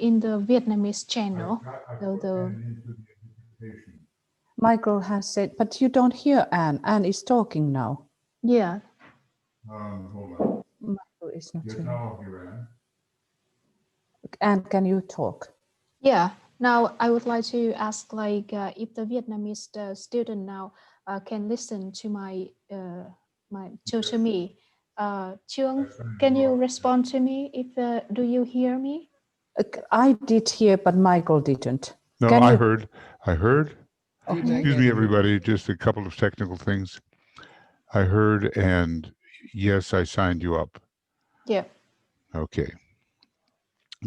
in the Vietnamese channel. Michael has said, but you don't hear Anne. Anne is talking now. Yeah. Hold on. Michael is not Yes, here. now I'll hear Anne. Anne, can you talk? Yeah. Now I would like to ask, like, if the Vietnamese student now can listen to my to me. Trương, can you respond to me? If do you hear me? I did hear, but Michael didn't. No, Can I you- heard. Okay. Excuse me, everybody, just a couple of technical things. I heard, and yes, I signed you up. Yeah. Okay.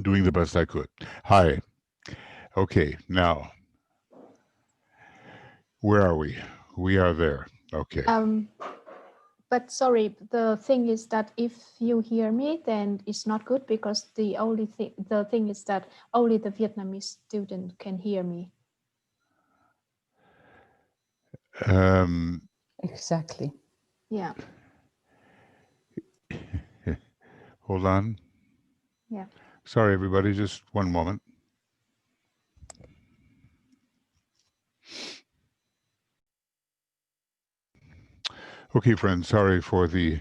Doing the best I could. Hi. Okay, now, where are we? We are there. Okay. But sorry, the thing is that if you hear me, then it's not good, because the thing is that only the Vietnamese student can hear me. Exactly. Yeah. Hold on. Yeah. Sorry, everybody, just one moment. Okay, friends, sorry for the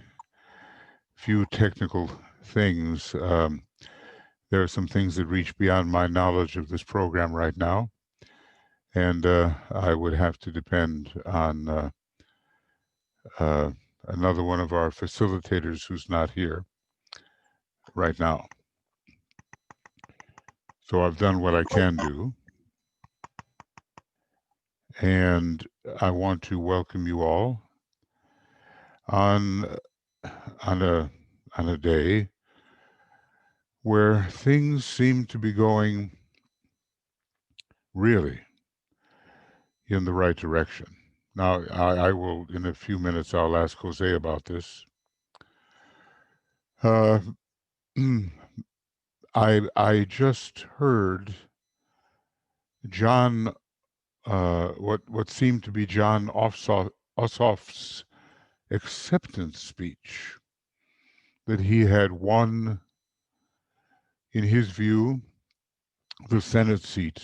few technical things. There are some things that reach beyond my knowledge of this program right now, and I would have to depend on another one of our facilitators who's not here right now. So I've done what I can do, and I want to welcome you all on a day where things seem to be going really in the right direction. Now, I will, in a few minutes, I'll ask Jose about this. I just heard John, what seemed to be John Ossoff's acceptance speech, that he had won, in his view, the Senate seat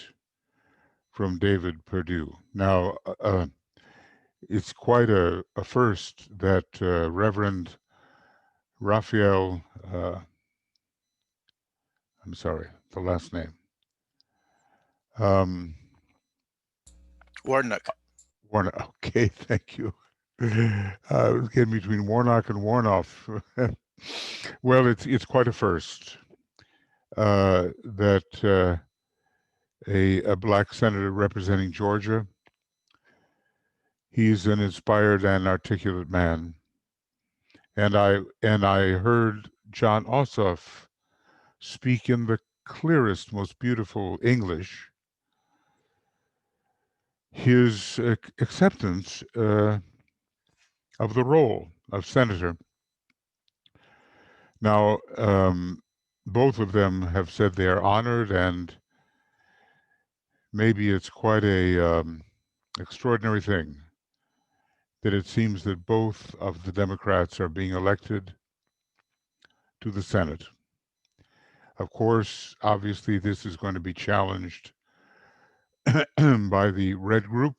from David Perdue. Now, it's quite a first that Reverend Raphael, I'm sorry, the last name. Warnock. Warnock. Okay, thank you. I was getting between Warnock and Warnoff. Well, it's quite a first that a black senator representing Georgia. He's an inspired and articulate man, and I heard John Ossoff speak in the clearest, most beautiful English his acceptance of the role of senator. Now, both of them have said they are honored, and maybe it's quite a extraordinary thing that it seems that both of the Democrats are being elected to the Senate. Of course, obviously, this is going to be challenged by the Red Group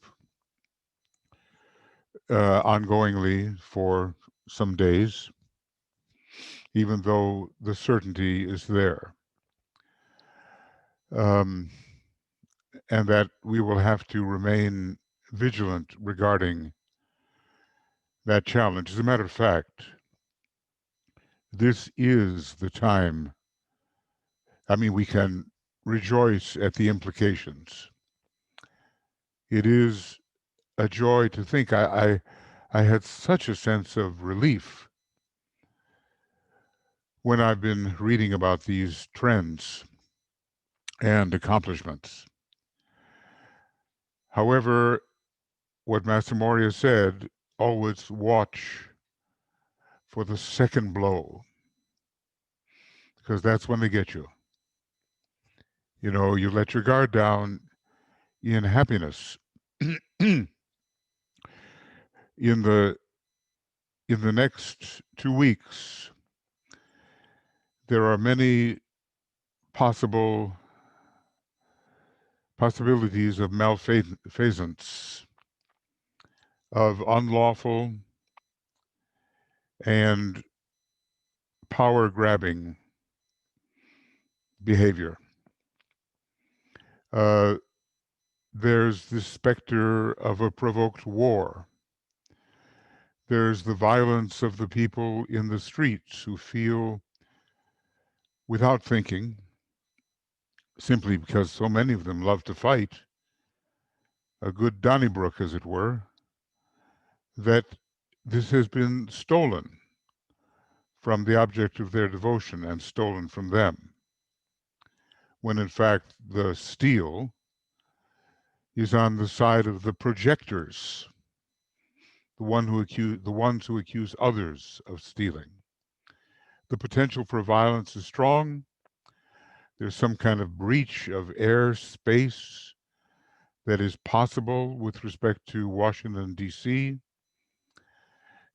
ongoingly for some days, even though the certainty is there. And that we will have to remain vigilant regarding that challenge. As a matter of fact, this is the time. I mean, we can rejoice at the implications. It is a joy to think. I had such a sense of relief when I've been reading about these trends and accomplishments. However, what Master Moria said, always watch for the second blow, because that's when they get you. You know, you let your guard down in happiness. In the next 2 weeks, there are many possible possibilities of malfeasance, of unlawful and power-grabbing behavior. There's the specter of a provoked war. There's the violence of the people in the streets who feel, without thinking, simply because so many of them love to fight, a good Donnybrook, as it were, that this has been stolen from the object of their devotion and stolen from them, when in fact the steal is on the side of the projectors, the ones who accuse others of stealing. The potential for violence is strong. There's some kind of breach of air space that is possible with respect to Washington, D.C.,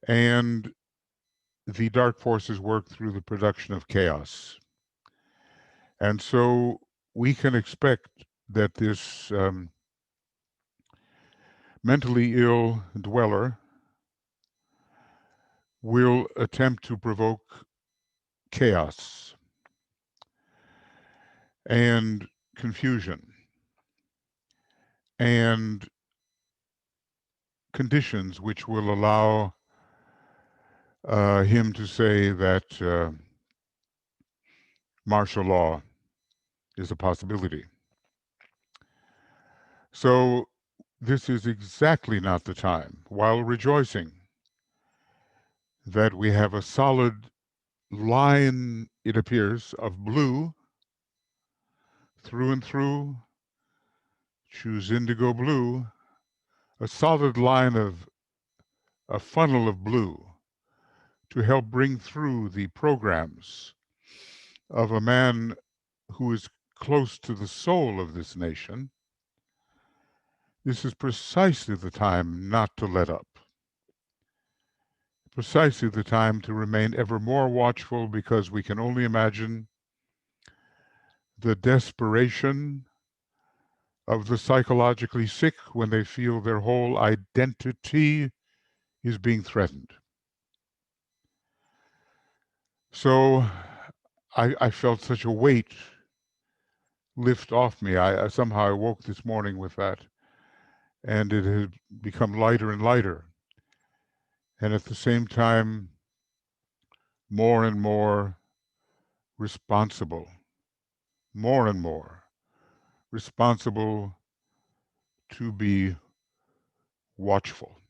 and the dark forces work through the production of chaos. And so we can expect that this mentally ill dweller will attempt to provoke chaos and confusion and conditions which will allow him to say that martial law is a possibility. So this is exactly not the time, while rejoicing that we have a solid line, it appears, of blue through and through. Choose indigo blue, a solid line of a funnel of blue to help bring through the programs of a man who is close to the soul of this nation. This is precisely the time not to let up. Precisely the time to remain ever more watchful, because we can only imagine the desperation of the psychologically sick when they feel their whole identity is being threatened. So I felt such a weight lift off me. I somehow woke this morning with that, and it had become lighter and lighter. And at the same time, more and more responsible, more and more responsible to be watchful.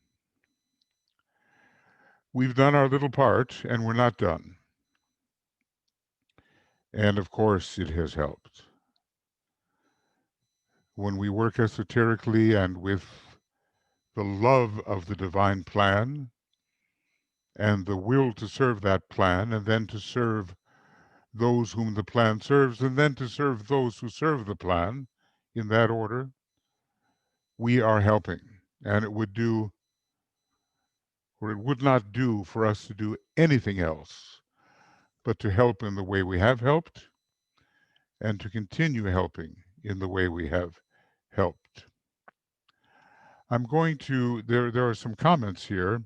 We've done our little part, and we're not done. And of course, it has helped. When we work esoterically and with the love of the divine plan and the will to serve that plan, and then to serve those whom the plan serves, and then to serve those who serve the plan, in that order, we are helping. And it would do, or it would not do, for us to do anything else but to help in the way we have helped, and to continue helping in the way we have helped. I'm going to, there are some comments here,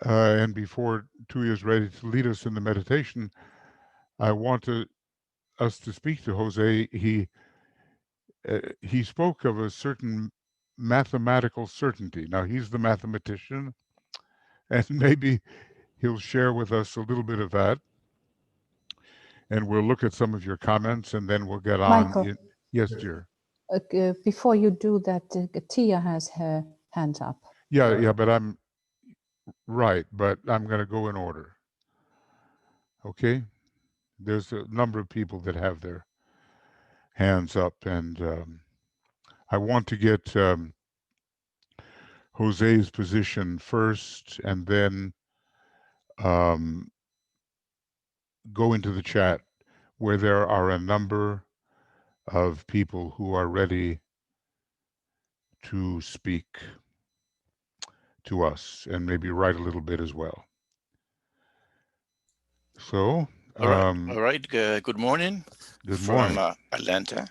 and before Tuya is ready to lead us in the meditation, I want us to speak to Jose. He spoke of a certain mathematical certainty. Now, he's the mathematician, and maybe he'll share with us a little bit of that. And we'll look at some of your comments, and then we'll get on. Michael. Yes, dear. Before you do that, Tia has her hand up. Yeah, but I'm right, but I'm going to go in order. Okay? There's a number of people that have their hands up, and I want to get Jose's position first, and then go into the chat where there are a number of people who are ready to speak to us and maybe write a little bit as well. So, all right. Good morning. Good from morning. Atlanta.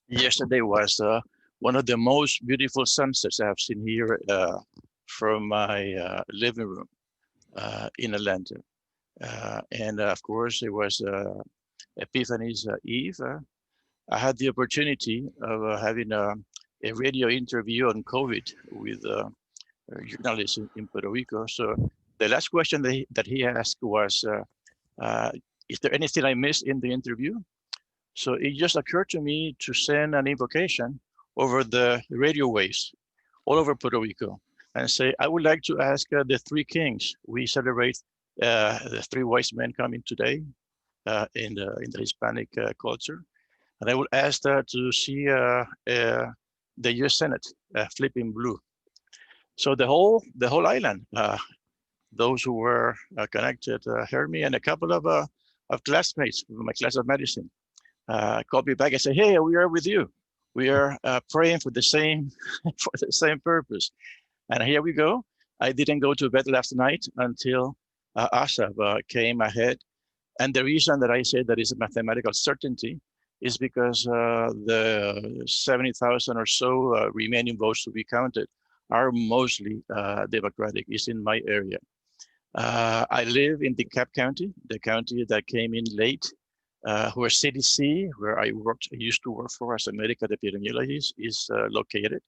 Yesterday was one of the most beautiful sunsets I have seen here from my living room in Atlanta. And of course, it was Epiphany's Eve. I had the opportunity of having a radio interview on COVID with journalists in Puerto Rico. So the last question that he asked was, is there anything I missed in the interview? So it just occurred to me to send an invocation over the radio waves all over Puerto Rico and say, I would like to ask the three kings. We celebrate the three wise men coming today in the Hispanic culture. And I would ask to see the US Senate flipping blue. So the whole island, those who were connected heard me, and a couple of classmates from my class of medicine called me back and said, "Hey, we are with you. We are praying for the same for the same purpose." And here we go. I didn't go to bed last night until Asaf came ahead. And the reason that I say that is a mathematical certainty is because the 70,000 or so remaining votes to be counted are mostly Democratic. It's in my area. I live in DeKalb County, the county that came in late, where CDC, where I used to work for as a medical epidemiologist, is located.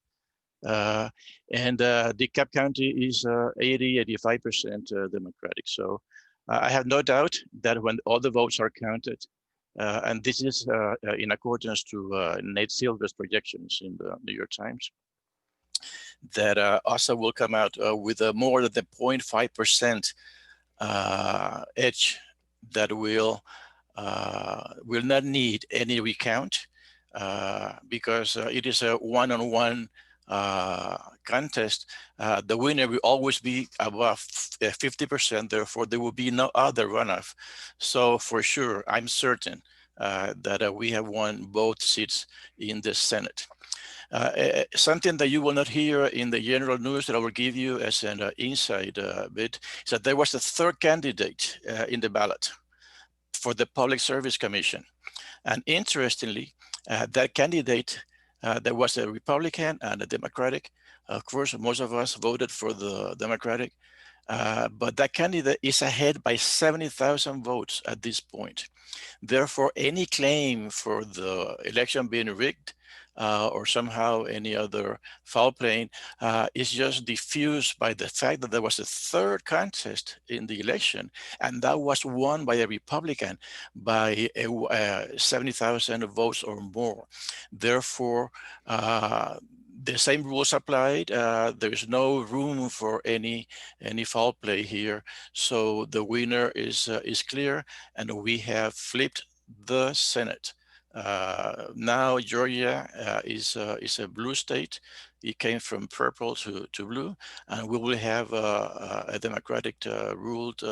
And DeKalb County is 85% Democratic. So I have no doubt that when all the votes are counted, and this is in accordance to Nate Silver's projections in the New York Times, that ASA will come out with more than the 0.5% edge that will not need any recount because it is a one-on-one contest. The winner will always be above 50%, therefore there will be no other runoff. So for sure, I'm certain that we have won both seats in the Senate. Something that you will not hear in the general news that I will give you as an inside bit is that there was a third candidate in the ballot for the Public Service Commission. And interestingly, that candidate, there was a Republican and a Democratic. Of course, most of us voted for the Democratic, but that candidate is ahead by 70,000 votes at this point. Therefore, any claim for the election being rigged or somehow any other foul playing is just diffused by the fact that there was a third contest in the election, and that was won by a Republican by 70,000 votes or more. Therefore, the same rules applied. There is no room for any foul play here. So the winner is clear, and we have flipped the Senate. Now Georgia is a blue state. It came from purple to blue, and we will have a Democratic ruled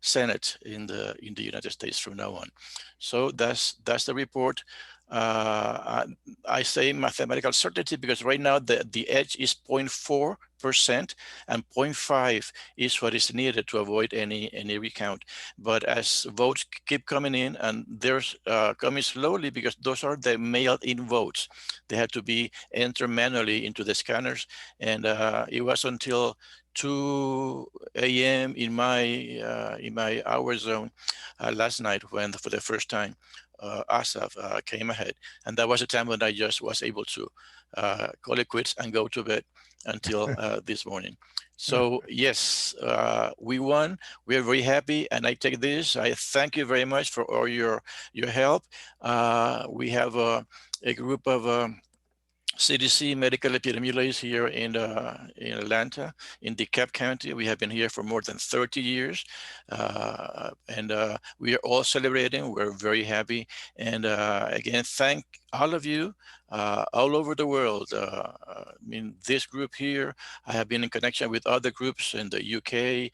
Senate in the United States from now on. So that's the report. I say mathematical certainty because right now the edge is 0.4%, and 0.5 is what is needed to avoid any recount. But as votes keep coming in, and they're coming slowly because those are the mailed-in votes, they had to be entered manually into the scanners, and it was until 2 a.m. in my hour zone last night when, for the first time, Asaf came ahead, and that was a time when I just was able to call it quits and go to bed until this morning. So yes, we won. We are very happy, and I take this. I thank you very much for all your help. We have a group of CDC medical epidemiologists here in Atlanta, in DeKalb County. We have been here for more than 30 years, and we are all celebrating. We're very happy, and again, thank all of you, all over the world. I mean, this group here, I have been in connection with other groups in the UK,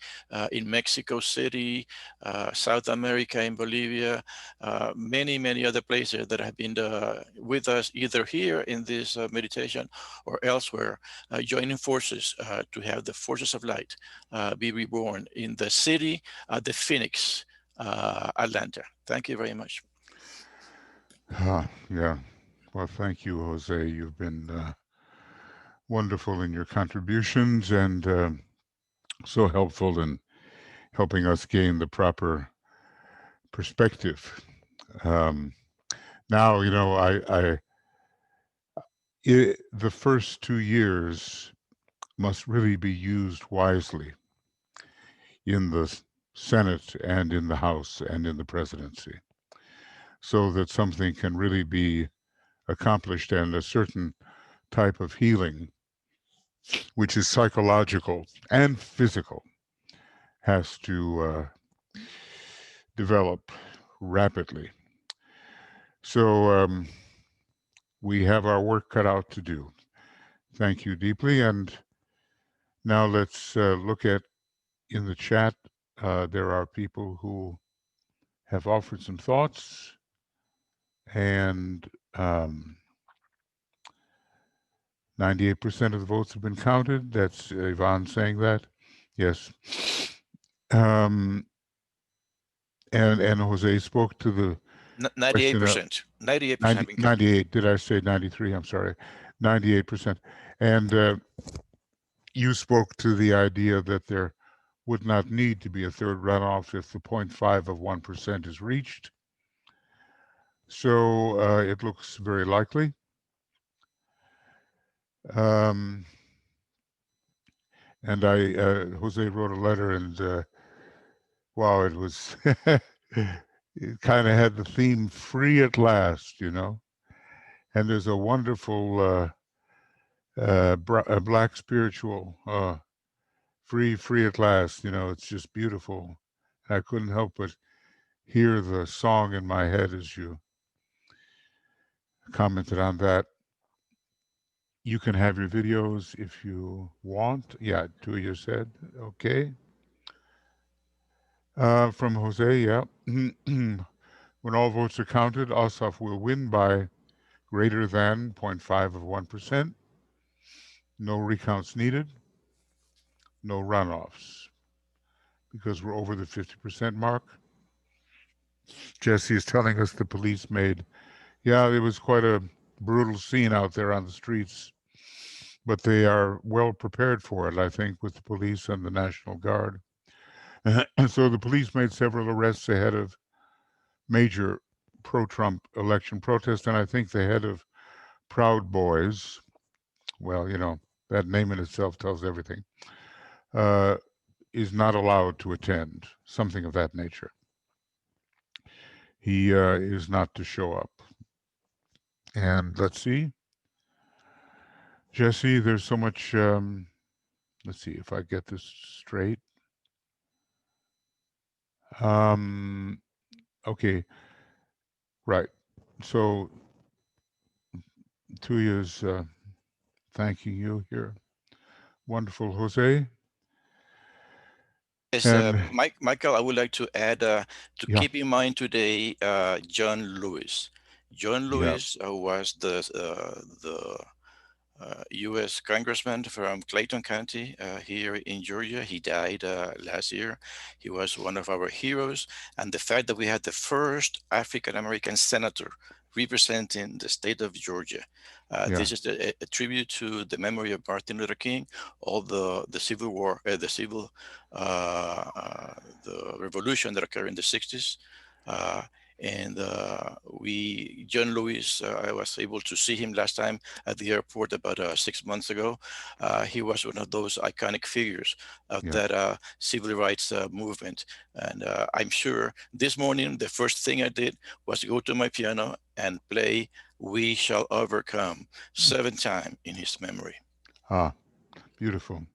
in Mexico City, South America, in Bolivia, many other places that have been with us either here in this meditation or elsewhere, joining forces to have the forces of light be reborn in the city, the Phoenix, Atlanta. Thank you very much. Yeah. Well, thank you, Jose. You've been wonderful in your contributions and so helpful in helping us gain the proper perspective. Now, you know, the first 2 years must really be used wisely in the Senate and in the House and in the presidency, so that something can really be accomplished and a certain type of healing, which is psychological and physical, has to develop rapidly. So we have our work cut out to do. Thank you deeply. And now let's look at in the chat. There are people who have offered some thoughts, and 98% of the votes have been counted. That's Yvonne saying that. Yes. And Jose spoke to the 98%. 98%. 98. Did I say 93? I'm sorry. 98%. And you spoke to the idea that there would not need to be a third runoff if the 0.5 of 1% is reached. So it looks very likely. And Jose wrote a letter, and wow, it was, it kind of had the theme "free at last," you know. And there's a wonderful a Black spiritual, free at last, you know. It's just beautiful. I couldn't help but hear the song in my head as you commented on that. You can have your videos if you want. Yeah, Tuya said, okay. From Jose, yeah. When all votes are counted, Ossoff will win by greater than 0.5 of 1%. No recounts needed. No runoffs, because we're over the 50% mark. Jesse is telling us the police made, yeah, it was quite a brutal scene out there on the streets, but they are well prepared for it, I think, with the police and the National Guard. So the police made several arrests ahead of major pro-Trump election protests, and I think the head of Proud Boys, well, you know, that name in itself tells everything, is not allowed to attend, something of that nature. He is not to show up. And let's see. Jesse, there's so much, let's see if I get this straight. Okay, right. So Tuya's thanking you here. Wonderful, Jose. Yes, Michael, I would like to add to keep in mind today John Lewis. John Lewis was the U.S. congressman from Clayton County here in Georgia. He died last year. He was one of our heroes. And the fact that we had the first African-American senator representing the state of Georgia. This is a tribute to the memory of Martin Luther King, all the Civil War, the revolution that occurred in the 60s. John Lewis, I was able to see him last time at the airport about 6 months ago. He was one of those iconic figures of that civil rights movement. And I'm sure this morning, the first thing I did was go to my piano and play "We Shall Overcome" 7 times in his memory. Ah, beautiful.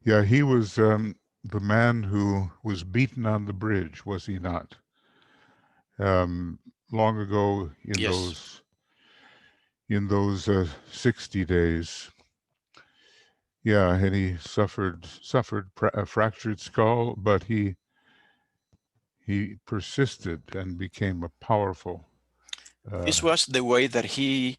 Yeah, he was the man who was beaten on the bridge, was he not? Long ago in those in those 60 days. Yeah, and he suffered a fractured skull, but he persisted and became a powerful. This was the way that he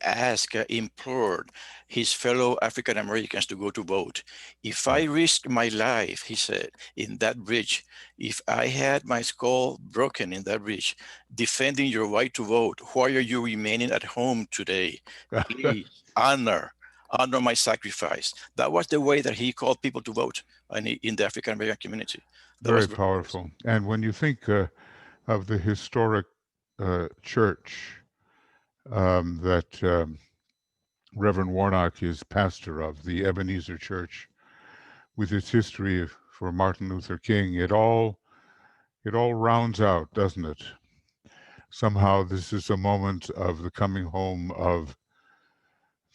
asked, implored his fellow African Americans to go to vote. If I risked my life, he said, in that bridge, if I had my skull broken in that bridge, defending your right to vote, why are you remaining at home today? Please honor my sacrifice. That was the way that he called people to vote in the African American community. That very powerful. And when you think of the historic church that Reverend Warnock is pastor of, the Ebenezer Church, with its history for Martin Luther King, it all rounds out, doesn't it? Somehow this is a moment of the coming home of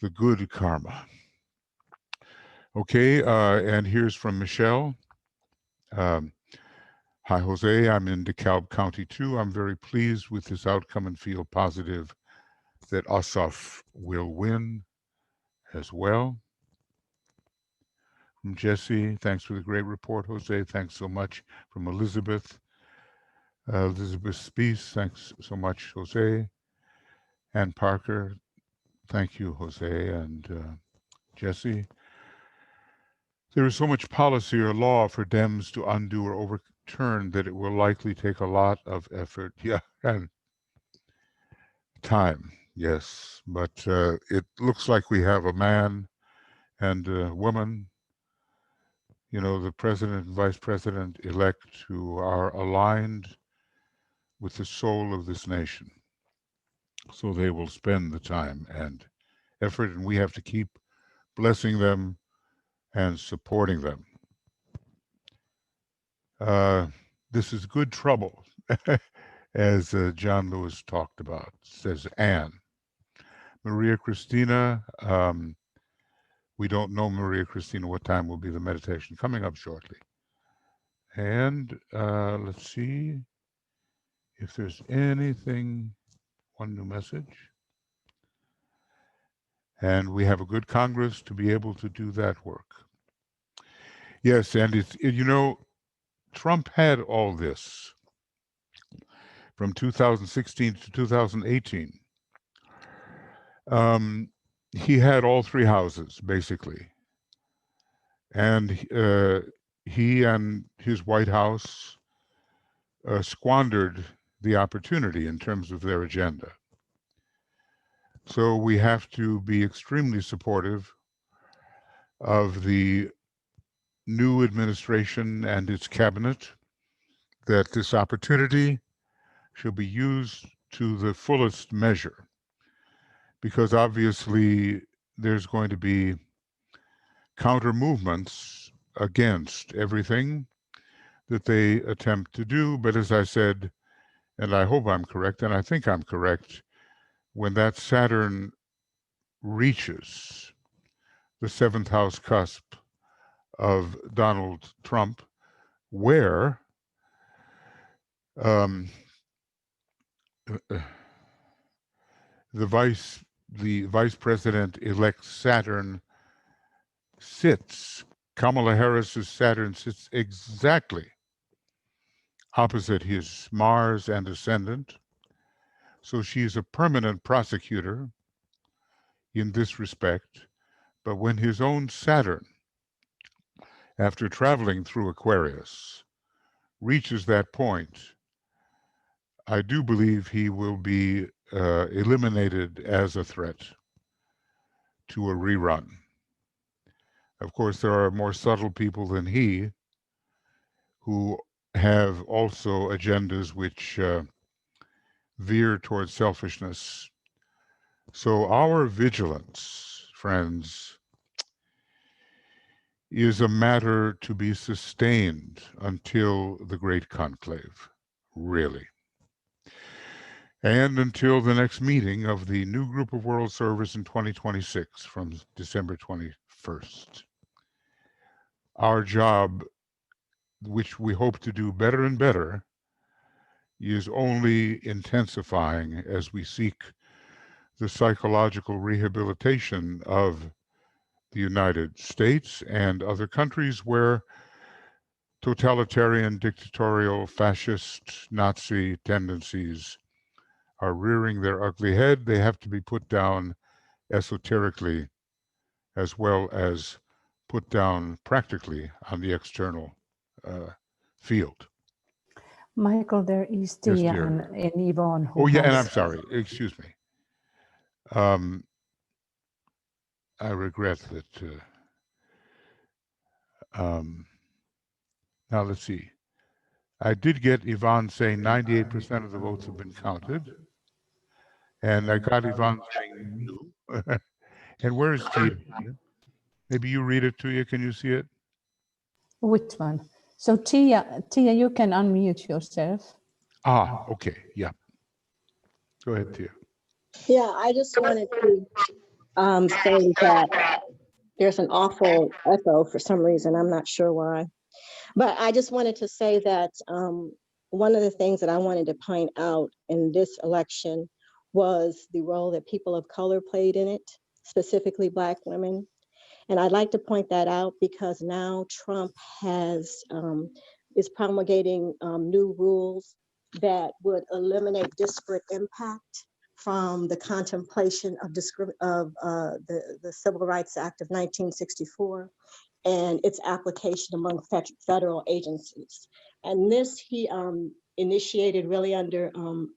the good karma. Okay, and here's from Michelle. Hi, Jose. I'm in DeKalb County too. I'm very pleased with this outcome and feel positive that Ossoff will win as well. From Jesse, thanks for the great report, Jose. Thanks so much. From Elizabeth. Elizabeth Spees, thanks so much, Jose. And Parker, thank you, Jose and Jesse. There is so much policy or law for Dems to undo or overturn that it will likely take a lot of effort. Yeah, and time, yes. But it looks like we have a man and a woman, you know, the president and vice president elect, who are aligned with the soul of this nation. So they will spend the time and effort, and we have to keep blessing them and supporting them. This is good trouble, as John Lewis talked about, says Anne. Maria Christina, we don't know, Maria Christina, what time will be the meditation, coming up shortly. And let's see if there's anything, one new message. And we have a good Congress to be able to do that work. Yes, and you know, Trump had all this from 2016 to 2018. He had all three houses, basically. And he and his White House squandered the opportunity in terms of their agenda. So we have to be extremely supportive of the new administration and its cabinet, that this opportunity should be used to the fullest measure, because obviously there's going to be counter movements against everything that they attempt to do. But as I said, and I hope I'm correct, and I think I'm correct, when that Saturn reaches the seventh house cusp of Donald Trump, where the vice president-elect Saturn sits, Kamala Harris's Saturn sits exactly opposite his Mars and ascendant. So she's a permanent prosecutor in this respect. But when his own Saturn, after traveling through Aquarius, reaches that point, I do believe he will be eliminated as a threat to a rerun. Of course, there are more subtle people than he who have also agendas which veer towards selfishness. So our vigilance, friends, is a matter to be sustained until the great conclave, really. And until the next meeting of the new group of World Servers in 2026 from December 21st. Our job, which we hope to do better and better, is only intensifying as we seek the psychological rehabilitation of the United States and other countries where totalitarian, dictatorial, fascist, Nazi tendencies are rearing their ugly head. They have to be put down esoterically as well as put down practically on the external field. Michael, there is Yes, Tia dear. and Yvonne who Oh, yeah, and has- I'm sorry. Excuse me. I regret that. Now, let's see. I did get Yvonne saying 98% of the votes have been counted. And I got Yvonne saying no. And where is Tia? Maybe you read it to you. Can you see it? Which one? So Tia, you can unmute yourself. Ah, okay. Yeah. Go ahead, Tia. Yeah, I just wanted to say that there's an awful echo for some reason. I'm not sure why. But I just wanted to say that one of the things that I wanted to point out in this election was the role that people of color played in it, specifically Black women. And I'd like to point that out because now Trump is promulgating new rules that would eliminate disparate impact from the contemplation of the Civil Rights Act of 1964 and its application among federal agencies. And this he initiated really under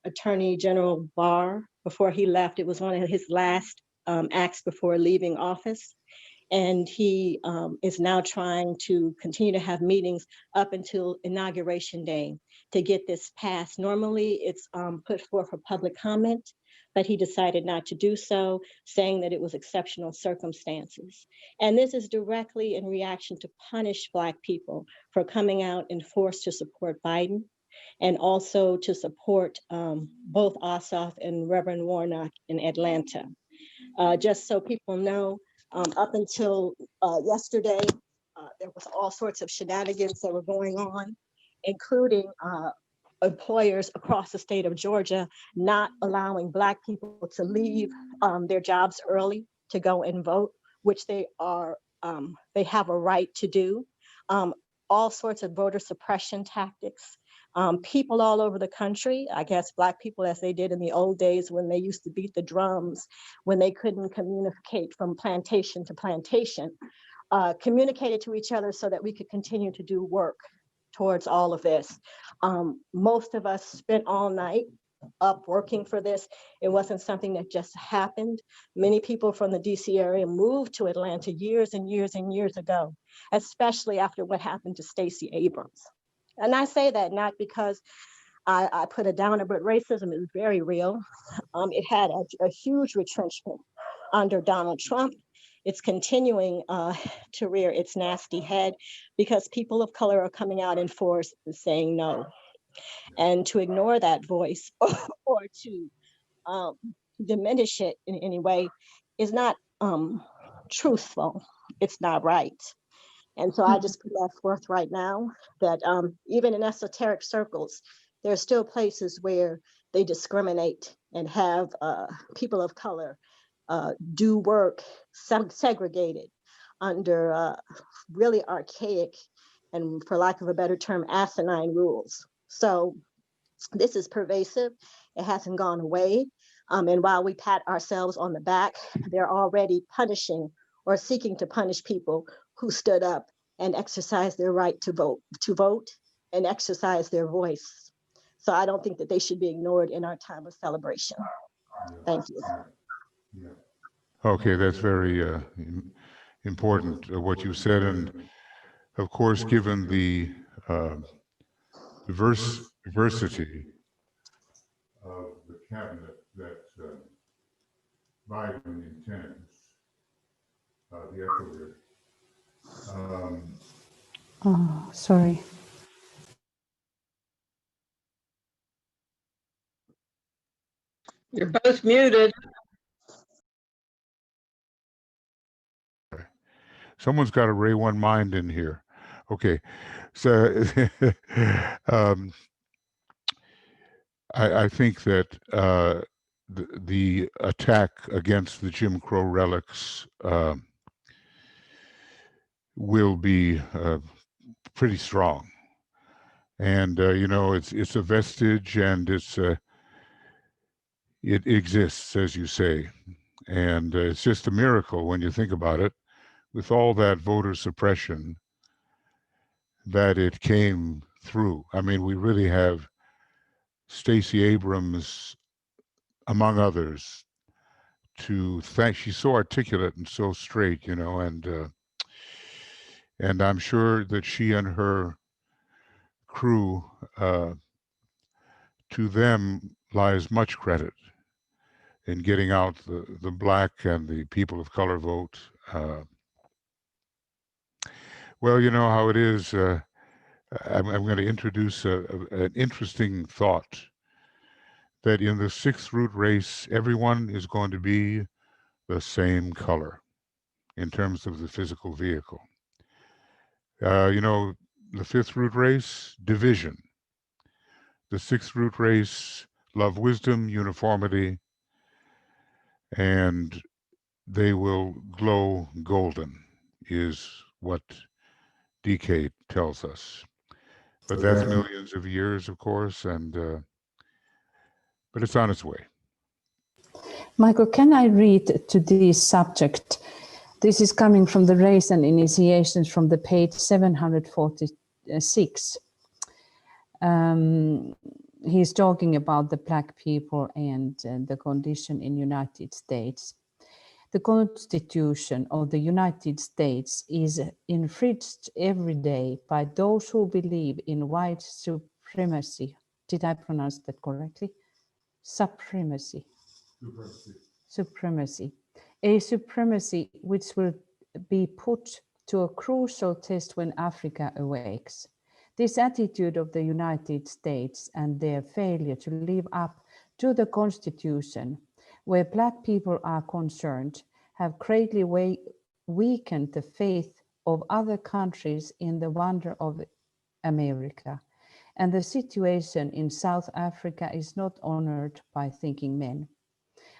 Attorney General Barr before he left. It was one of his last acts before leaving office. And he is now trying to continue to have meetings up until Inauguration Day to get this passed. Normally it's put forth for public comment, but he decided not to do so, saying that it was exceptional circumstances. And this is directly in reaction to punish Black people for coming out in force to support Biden and also to support both Ossoff and Reverend Warnock in Atlanta. Just so people know, up until yesterday, there was all sorts of shenanigans that were going on, including employers across the state of Georgia not allowing Black people to leave their jobs early to go and vote, which they have a right to do. All sorts of voter suppression tactics. People all over the country, I guess Black people as they did in the old days when they used to beat the drums, when they couldn't communicate from plantation to plantation, communicated to each other so that we could continue to do work towards all of this. Most of us spent all night up working for this. It wasn't something that just happened. Many people from the DC area moved to Atlanta years and years and years ago, especially after what happened to Stacey Abrams. And I say that not because I put it down, but racism is very real. It had a huge retrenchment under Donald Trump. It's continuing to rear its nasty head because people of color are coming out in force and saying no. And to ignore that voice or to diminish it in any way is not truthful. It's not right. And so I just put that forth right now that even in esoteric circles, there are still places where they discriminate and have people of color do work segregated under really archaic and, for lack of a better term, asinine rules. So this is pervasive. It hasn't gone away. And while we pat ourselves on the back, they're already punishing or seeking to punish people who stood up and exercised their right to vote and exercise their voice. So I don't think that they should be ignored in our time of celebration. Thank you. Okay, that's very important, what you said. And of course, given the diversity of the cabinet that Biden intends, the echo here. Oh, sorry. You're both muted. Someone's got a Ray One mind in here. Okay, so I think that the attack against the Jim Crow relics will be pretty strong, and you know, it's a vestige, and it exists, as you say, and it's just a miracle when you think about it, with all that voter suppression, that it came through. I mean, we really have Stacey Abrams, among others, to thank. She's so articulate and so straight, you know, and I'm sure that she and her crew, to them lies much credit in getting out the Black and the people of color vote. Well, you know how it is. I'm going to introduce an interesting thought, that in the 6th root race, everyone is going to be the same color in terms of the physical vehicle. You know, the 5th root race, division. The 6th root race, love, wisdom, uniformity, and they will glow golden, is what DK tells us. But that's millions of years, of course, and but it's on its way. Michael, can I read to this subject? This is coming from the Race and Initiations from the page 746. He's talking about the Black people and the condition in United States. The Constitution of the United States is infringed every day by those who believe in white supremacy. Did I pronounce that correctly? Supremacy. Supremacy. A supremacy which will be put to a crucial test when Africa awakes. This attitude of the United States and their failure to live up to the Constitution, where Black people are concerned, have greatly weakened the faith of other countries in the wonder of America. And the situation in South Africa is not honored by thinking men.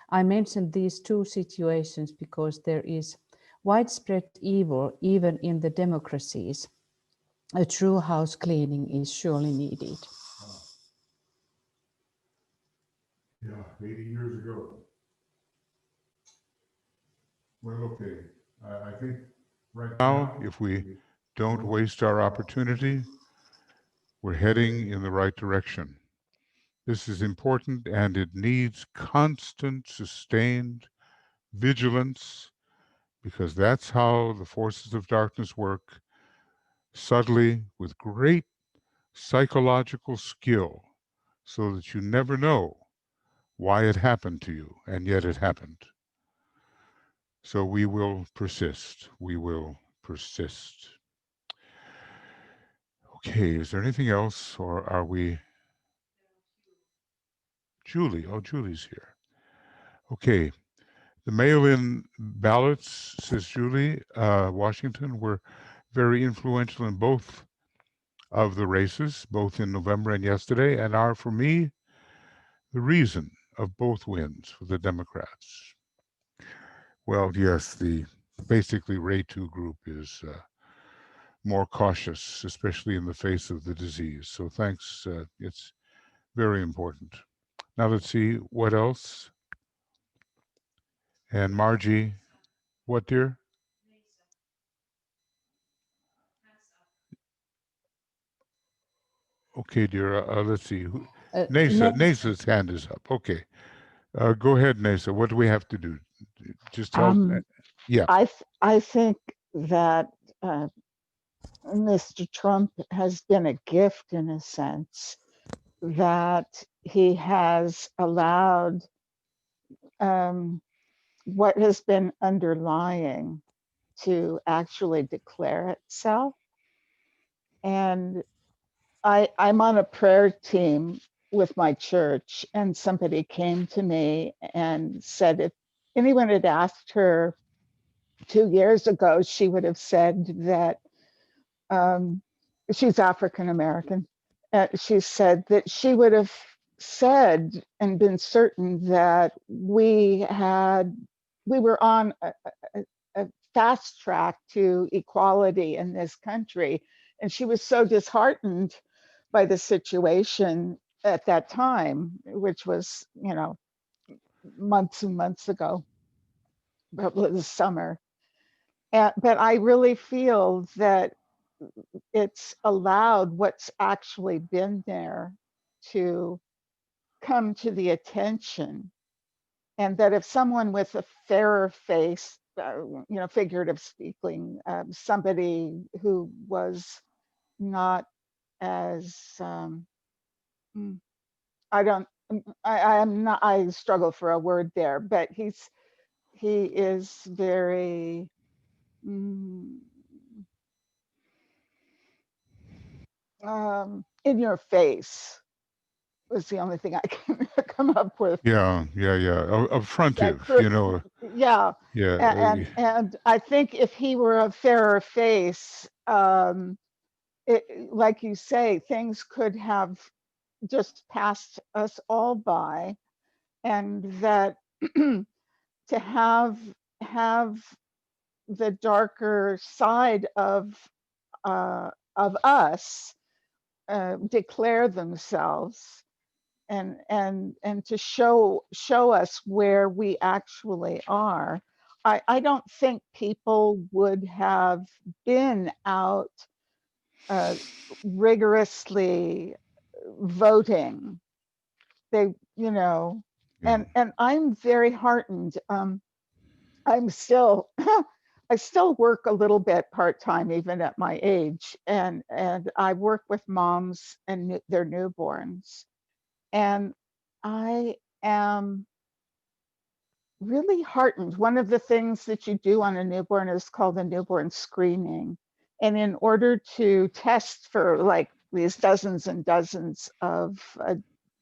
I mentioned these two situations because there is widespread evil even in the democracies. A true house cleaning is surely needed. Yeah, 80 years ago. Well, okay. I think right now, if we don't waste our opportunity, we're heading in the right direction. This is important, and it needs constant, sustained vigilance, because that's how the forces of darkness work, subtly, with great psychological skill, so that you never know why it happened to you, and yet it happened. So we will persist. We will persist. Okay, is there anything else, or are we? Julie, oh, Julie's here. Okay, the mail-in ballots, says Julie, Washington, were very influential in both of the races, both in November and yesterday, and are, for me, the reason of both wins for the Democrats. Well, yes, the basically Ray 2 group is more cautious, especially in the face of the disease. So thanks, it's very important. Now let's see, what else? And Margie, what, dear? Okay, dear, let's see. Nesa's hand is up, okay. Go ahead, Nesa, what do we have to do? Just tell, yeah. I think that Mr. Trump has been a gift in a sense, that he has allowed what has been underlying to actually declare itself. And I'm on a prayer team with my church, and somebody came to me and said if anyone had asked her 2 years ago, she would have said that she's African American. She said that she would have said and been certain that we were on a fast track to equality in this country. And she was so disheartened by the situation at that time, which was, you know, months and months ago, probably the summer. But I really feel that it's allowed what's actually been there to come to the attention, and that if someone with a fairer face, you know, figurative speaking, somebody who was not as I struggle for a word there, but he is very in your face was the only thing I can come up with. Yeah. Affrontive, you know. Yeah. Yeah. And I think if he were a fairer face, like you say, things could have just passed us all by, and that to have the darker side of us declare themselves and to show us where we actually are. I don't think people would have been out rigorously voting. They, you know, Yeah. and I'm very heartened. I'm still I still work a little bit part-time even at my age, and I work with moms and their newborns, and I am really heartened. One of the things that you do on a newborn is called a newborn screening, and in order to test for like these dozens and dozens of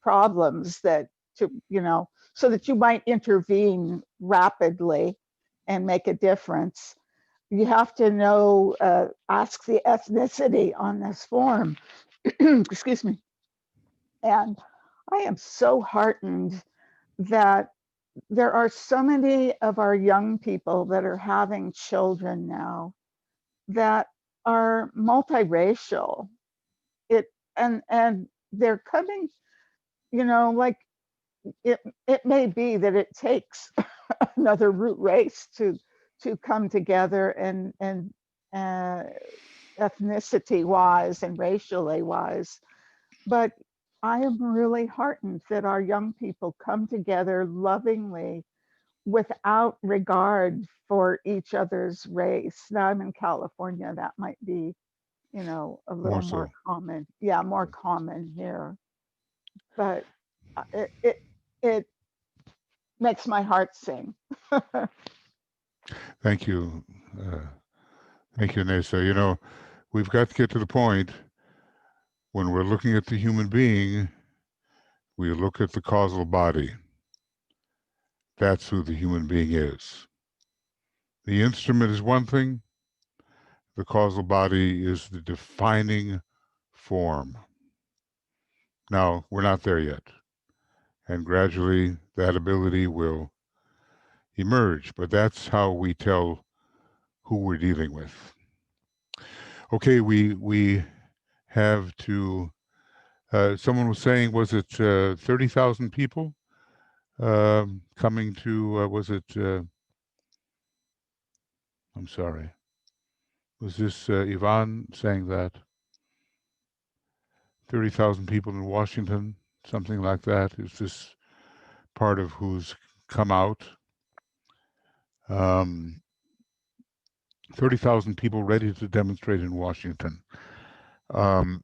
problems that to, you know, so that you might intervene rapidly and make a difference, you have to know, ask the ethnicity on this form. Excuse me. And I am so heartened that there are so many of our young people that are having children now that are multiracial. And they're coming, you know, like it may be that it takes another root race to come together and ethnicity wise and racially wise. But I am really heartened that our young people come together lovingly without regard for each other's race. Now I'm in California, that might be, you know, a little more common. Yeah, more common here. But it makes my heart sing. Thank you. Thank you, Nessa. You know, we've got to get to the point when we're looking at the human being, we look at the causal body. That's who the human being is. The instrument is one thing. The causal body is the defining form. Now, we're not there yet. And gradually that ability will emerge, but that's how we tell who we're dealing with. Okay, we have to, someone was saying, was it 30,000 people coming to, was it, I'm sorry, was this Yvonne saying that? 30,000 people in Washington, something like that. Is this part of who's come out? 30,000 people ready to demonstrate in Washington. And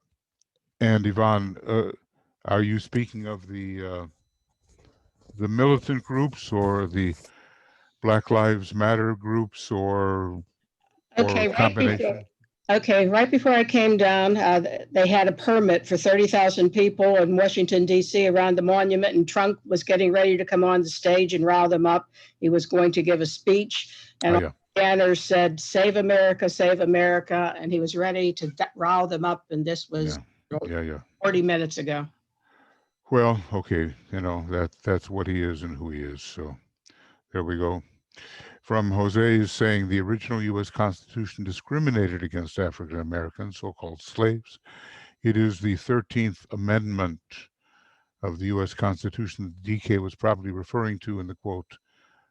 Yvonne, are you speaking of the militant groups or the Black Lives Matter groups or Okay, combination? Right before I came down, they had a permit for 30,000 people in Washington, D.C. around the monument, and Trump was getting ready to come on the stage and rile them up. He was going to give a speech, and banners said, "Save America, save America," and he was ready to rile them up, and this was 40 minutes ago. Well, okay, you know, that's what he is and who he is. So there we go. From Jose is saying the original U.S. Constitution discriminated against African Americans, so-called slaves. It is the 13th Amendment of the U.S. Constitution that DK was probably referring to in the quote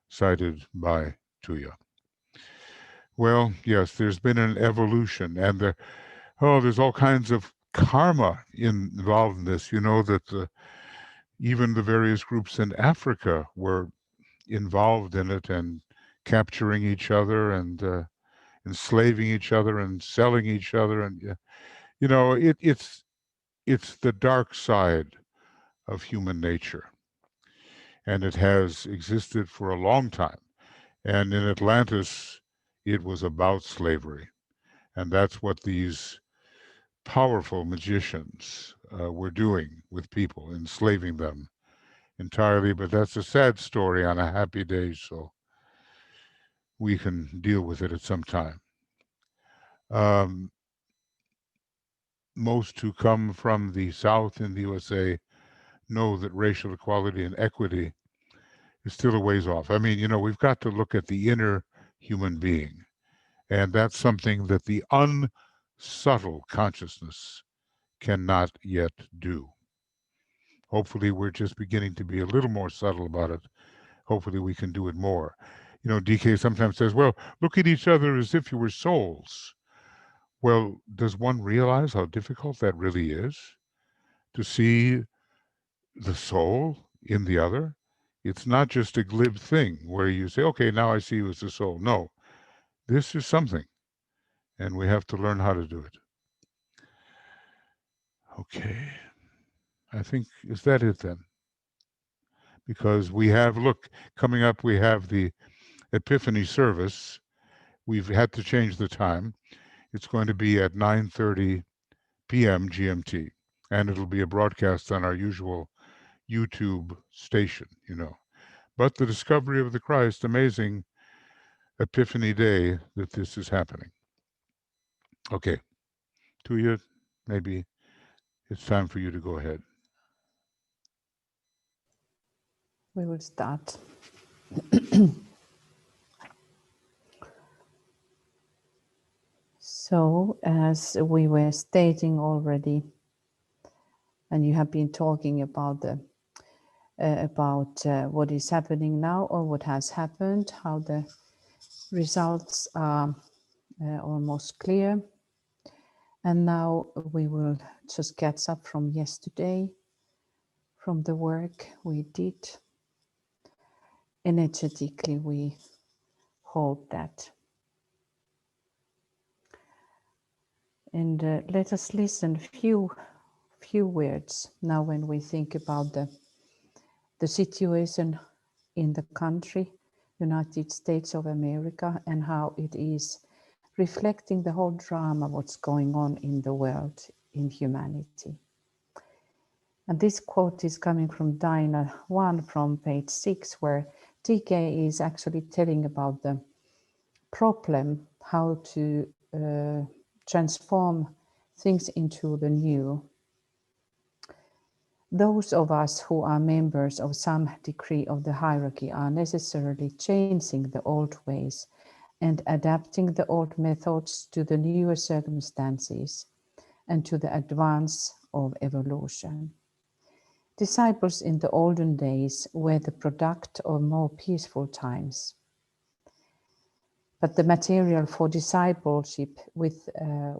cited by Tuya. Well, yes, there's been an evolution, and there's all kinds of karma involved in this. You know that even the various groups in Africa were involved in it and capturing each other and enslaving each other and selling each other, and you know it's the dark side of human nature, and it has existed for a long time. And in Atlantis, it was about slavery, and that's what these powerful magicians were doing with people, enslaving them entirely. But that's a sad story on a happy day, so we can deal with it at some time. Most who come from the South in the USA know that racial equality and equity is still a ways off. I mean, you know, we've got to look at the inner human being, and that's something that the unsubtle consciousness cannot yet do. Hopefully, we're just beginning to be a little more subtle about it. Hopefully, we can do it more. You know, DK sometimes says, well, look at each other as if you were souls. Well, does one realize how difficult that really is? To see the soul in the other? It's not just a glib thing where you say, okay, now I see you as the soul. No, this is something, and we have to learn how to do it. Okay, I think, is that it then? Because we have, look, coming up, we have the Epiphany service. We've had to change the time. It's going to be at 9:30 p.m. GMT, and it'll be a broadcast on our usual YouTube station, you know. But the discovery of the Christ, amazing Epiphany Day that this is happening. Okay, Tuya, maybe it's time for you to go ahead. We will start. So, as we were stating already, and you have been talking about what is happening now or what has happened, how the results are almost clear. And now we will just catch up from yesterday, from the work we did. Energetically, we hold that. And let us listen few words now when we think about the situation in the country, United States of America, and how it is reflecting the whole drama, what's going on in the world, in humanity. And this quote is coming from Dinah 1 from page 6, where DK is actually telling about the problem, how to transform things into the new. Those of us who are members of some degree of the hierarchy are necessarily changing the old ways and adapting the old methods to the newer circumstances and to the advance of evolution. Disciples in the olden days were the product of more peaceful times. But the material for discipleship with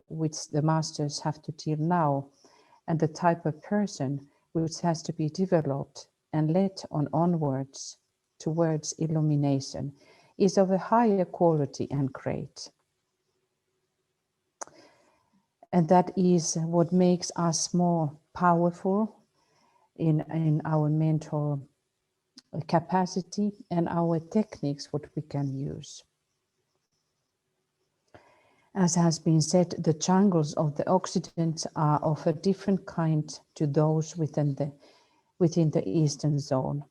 which the masters have to deal now, and the type of person which has to be developed and led on onwards towards illumination, is of a higher quality and great. And that is what makes us more powerful in our mental capacity and our techniques, what we can use. As has been said, the jungles of the Occident are of a different kind to those within the Eastern zone.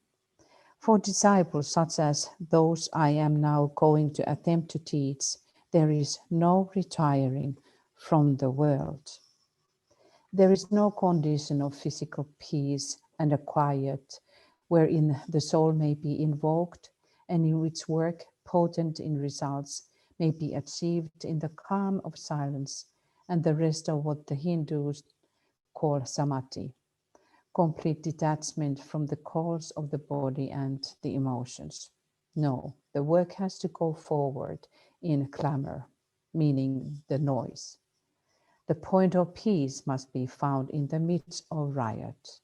For disciples such as those I am now going to attempt to teach, there is no retiring from the world. There is no condition of physical peace and a quiet wherein the soul may be invoked and in which work, potent in results, may be achieved in the calm of silence and the rest of what the Hindus call samadhi, complete detachment from the calls of the body and the emotions. No, the work has to go forward in clamor, meaning the noise. The point of peace must be found in the midst of riot.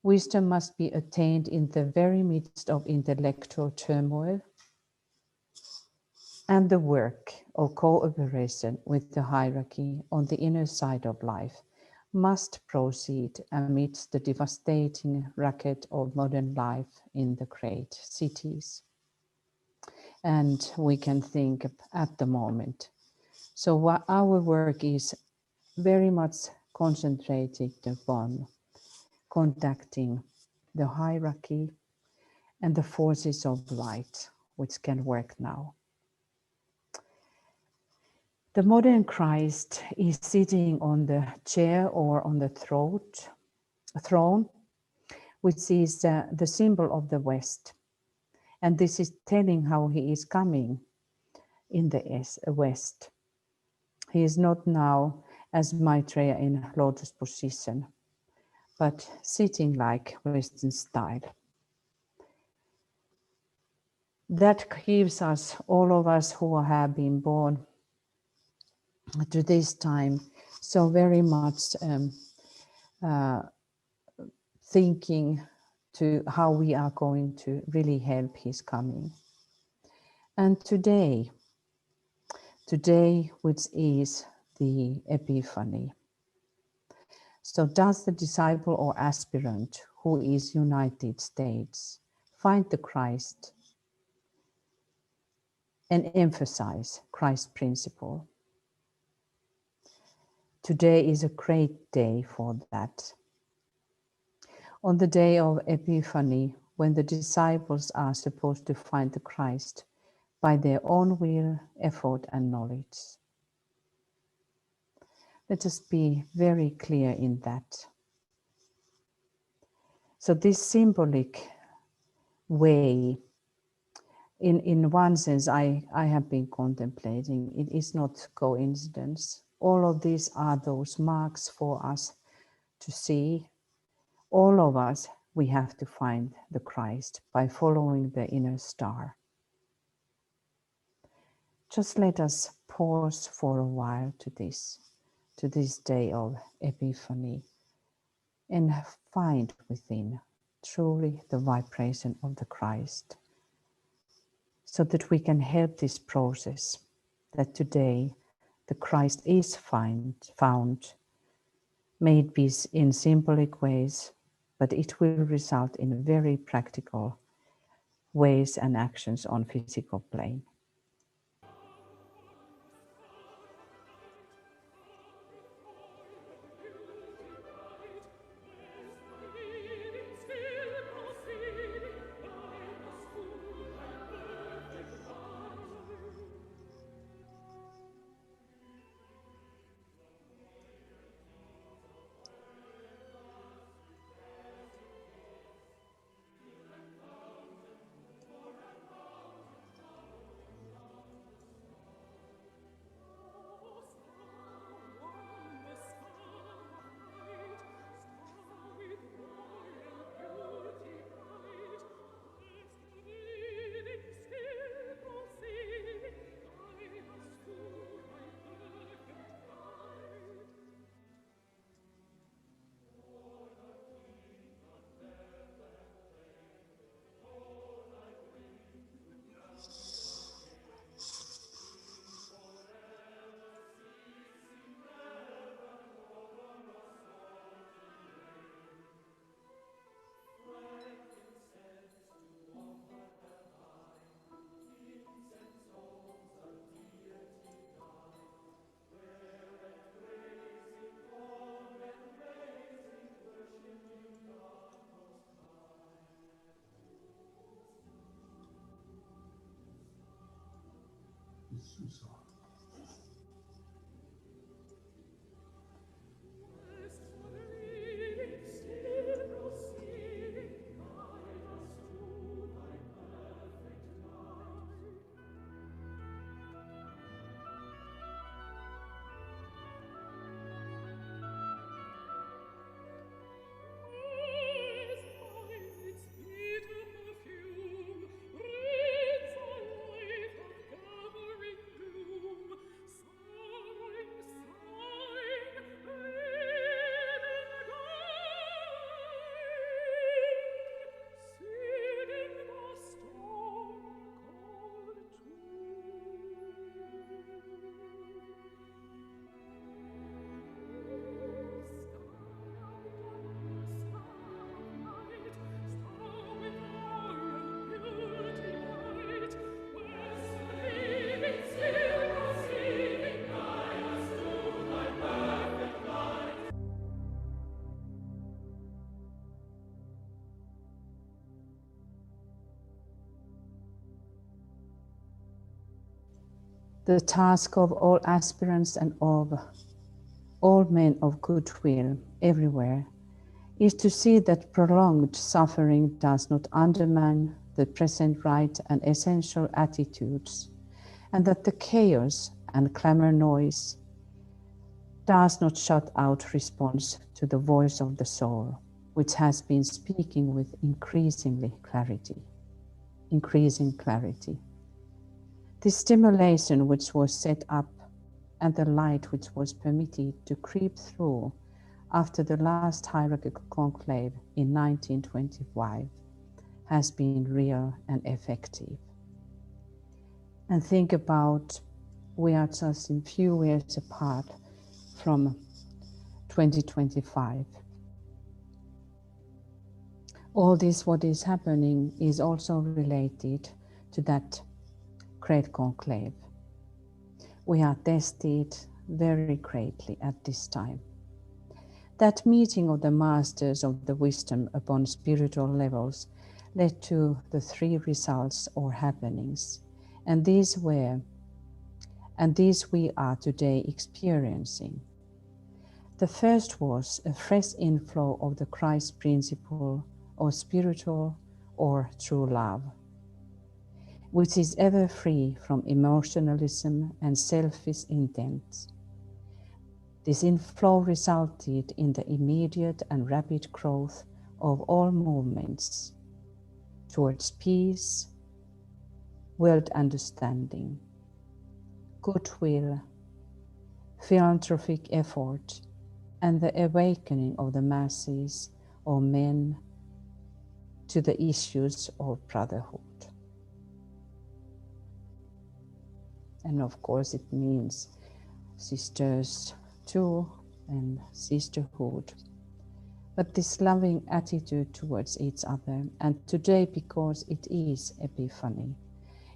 Wisdom must be attained in the very midst of intellectual turmoil. And the work of cooperation with the hierarchy on the inner side of life must proceed amidst the devastating racket of modern life in the great cities. And we can think at the moment. So what our work is very much concentrated upon contacting the hierarchy and the forces of light, which can work now. The modern Christ is sitting on the chair or on the throne, which is the symbol of the West. And this is telling how he is coming in the West. He is not now as Maitreya in lotus position, but sitting like Western style. That gives us, all of us who have been born to this time, so very much thinking to how we are going to really help his coming. And today, which is the Epiphany. So does the disciple or aspirant who is United States find the Christ and emphasize Christ's principle? Today is a great day for that. On the day of Epiphany, when the disciples are supposed to find the Christ by their own will, effort, and knowledge. Let us be very clear in that. So this symbolic way, in one sense, I have been contemplating, it is not coincidence. All of these are those marks for us to see. All of us, we have to find the Christ by following the inner star. Just let us pause for a while to this day of Epiphany, and find within truly the vibration of the Christ, so that we can help this process, that today the Christ is found, may it be in symbolic ways, but it will result in very practical ways and actions on physical plane. The task of all aspirants and of all men of goodwill everywhere is to see that prolonged suffering does not undermine the present right and essential attitudes, and that the chaos and clamor noise does not shut out response to the voice of the soul, which has been speaking with increasing clarity. This stimulation which was set up and the light which was permitted to creep through after the last hierarchical conclave in 1925 has been real and effective. And think about, we are just a few years apart from 2025. All this what is happening is also related to that great conclave. We are tested very greatly at this time. That meeting of the masters of the wisdom upon spiritual levels led to the three results or happenings, and these we are today experiencing. The first was a fresh inflow of the Christ principle of spiritual or true love, which is ever free from emotionalism and selfish intent. This inflow resulted in the immediate and rapid growth of all movements towards peace, world understanding, goodwill, philanthropic effort, and the awakening of the masses of men to the issues of brotherhood. And of course it means sisters too, and sisterhood. But this loving attitude towards each other, and today because it is Epiphany,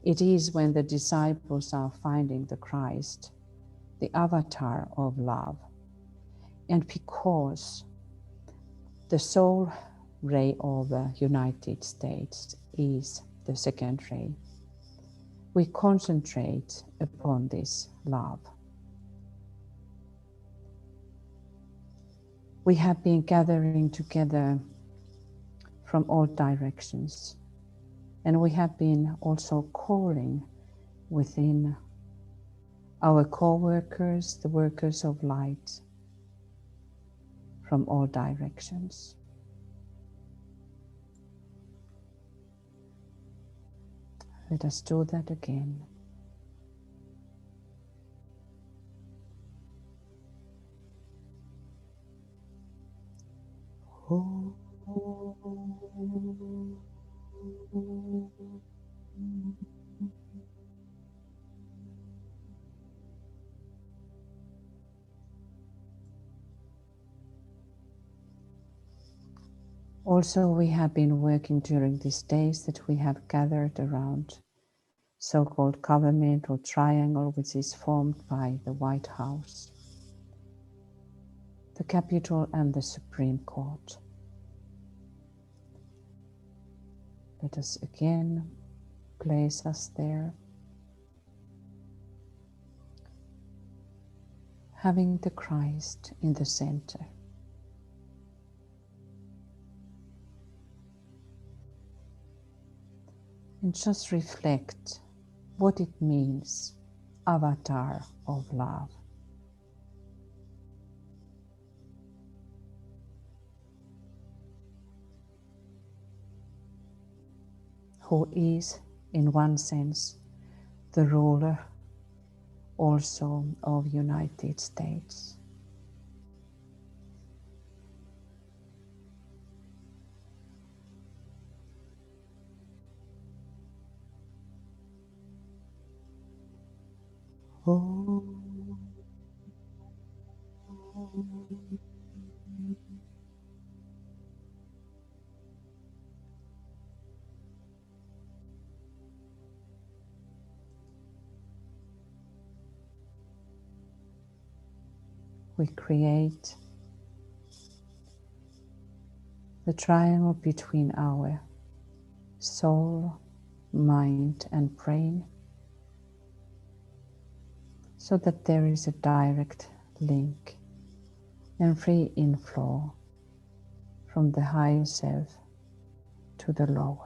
it is when the disciples are finding the Christ, the avatar of love, and because the soul ray of the United States is the second ray, we concentrate upon this love. We have been gathering together from all directions, and we have been also calling within our co-workers, the workers of light, from all directions. Let us do that again. Oh. Also, we have been working during these days that we have gathered around so-called governmental triangle, which is formed by the White House, the Capitol, and the Supreme Court. Let us again place us there, having the Christ in the center. And just reflect what it means, avatar of love. Who is, in one sense, the ruler also of United States. Oh. We create the triangle between our soul, mind, and brain, so that there is a direct link and free inflow from the higher self to the lower.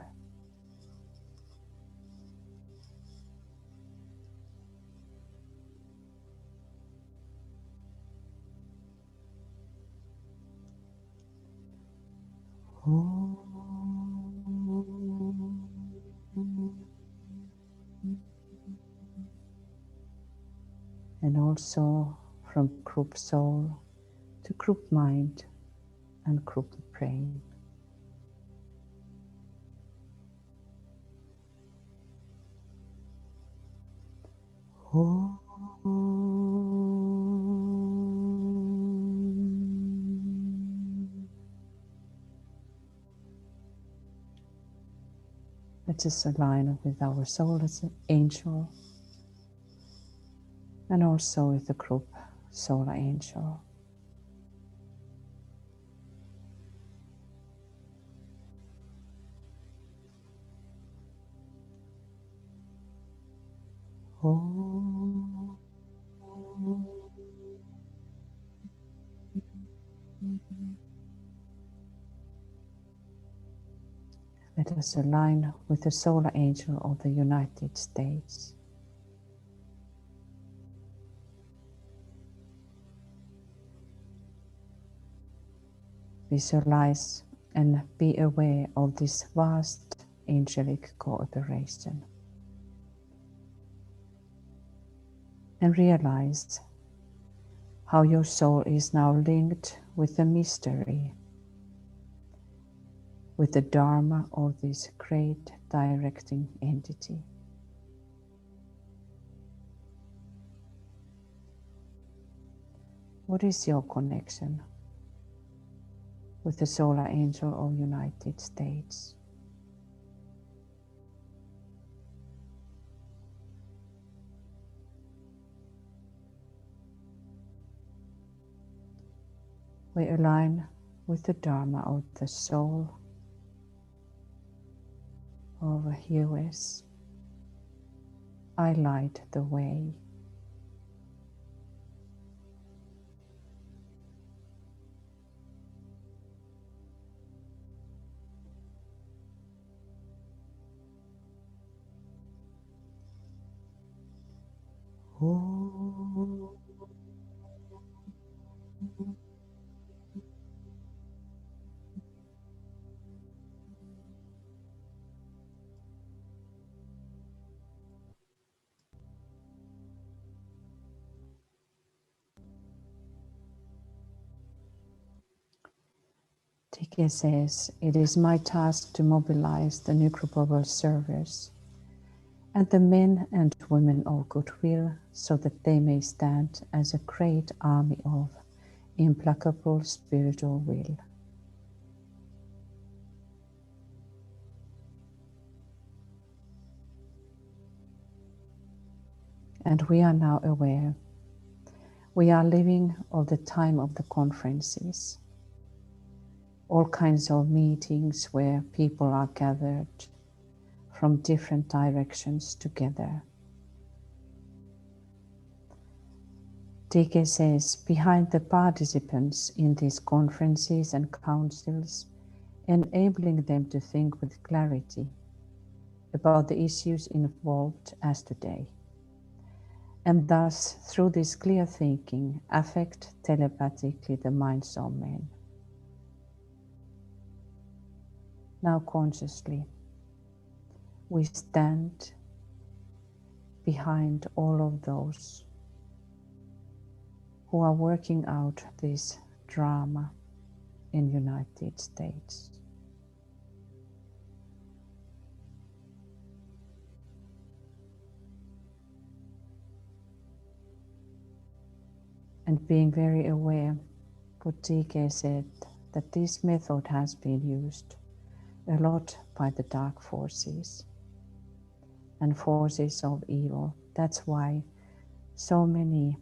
And also from group soul to group mind and group brain. Let us align with our soul as an angel and also with the group solar angel. Let us align with the solar angel of the United States. Visualize and be aware of this vast angelic cooperation. And realize how your soul is now linked with the mystery, with the Dharma of this great directing entity. What is your connection with the solar angel of United States? We align with the Dharma of the soul of US. I light the way. TK says, it is my task to mobilize the Nuclear servers and the men and women of goodwill so that they may stand as a great army of implacable spiritual will. And we are now aware. We are living of the time of the conferences. All kinds of meetings where people are gathered from different directions together. TK says, behind the participants in these conferences and councils, enabling them to think with clarity about the issues involved as today, and thus, through this clear thinking, affect telepathically the minds of men. Now consciously, we stand behind all of those who are working out this drama in the United States. And being very aware, what TK said, that this method has been used a lot by the dark forces and forces of evil. That's why so many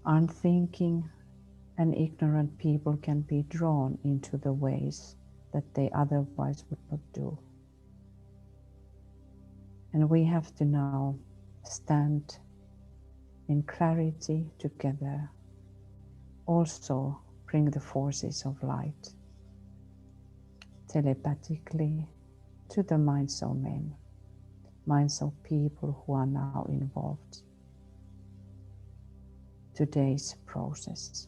unthinking and ignorant people can be drawn into the ways that they otherwise would not do. And we have to now stand in clarity together, also bring the forces of light telepathically to the minds of men, minds of people who are now involved. Today's process.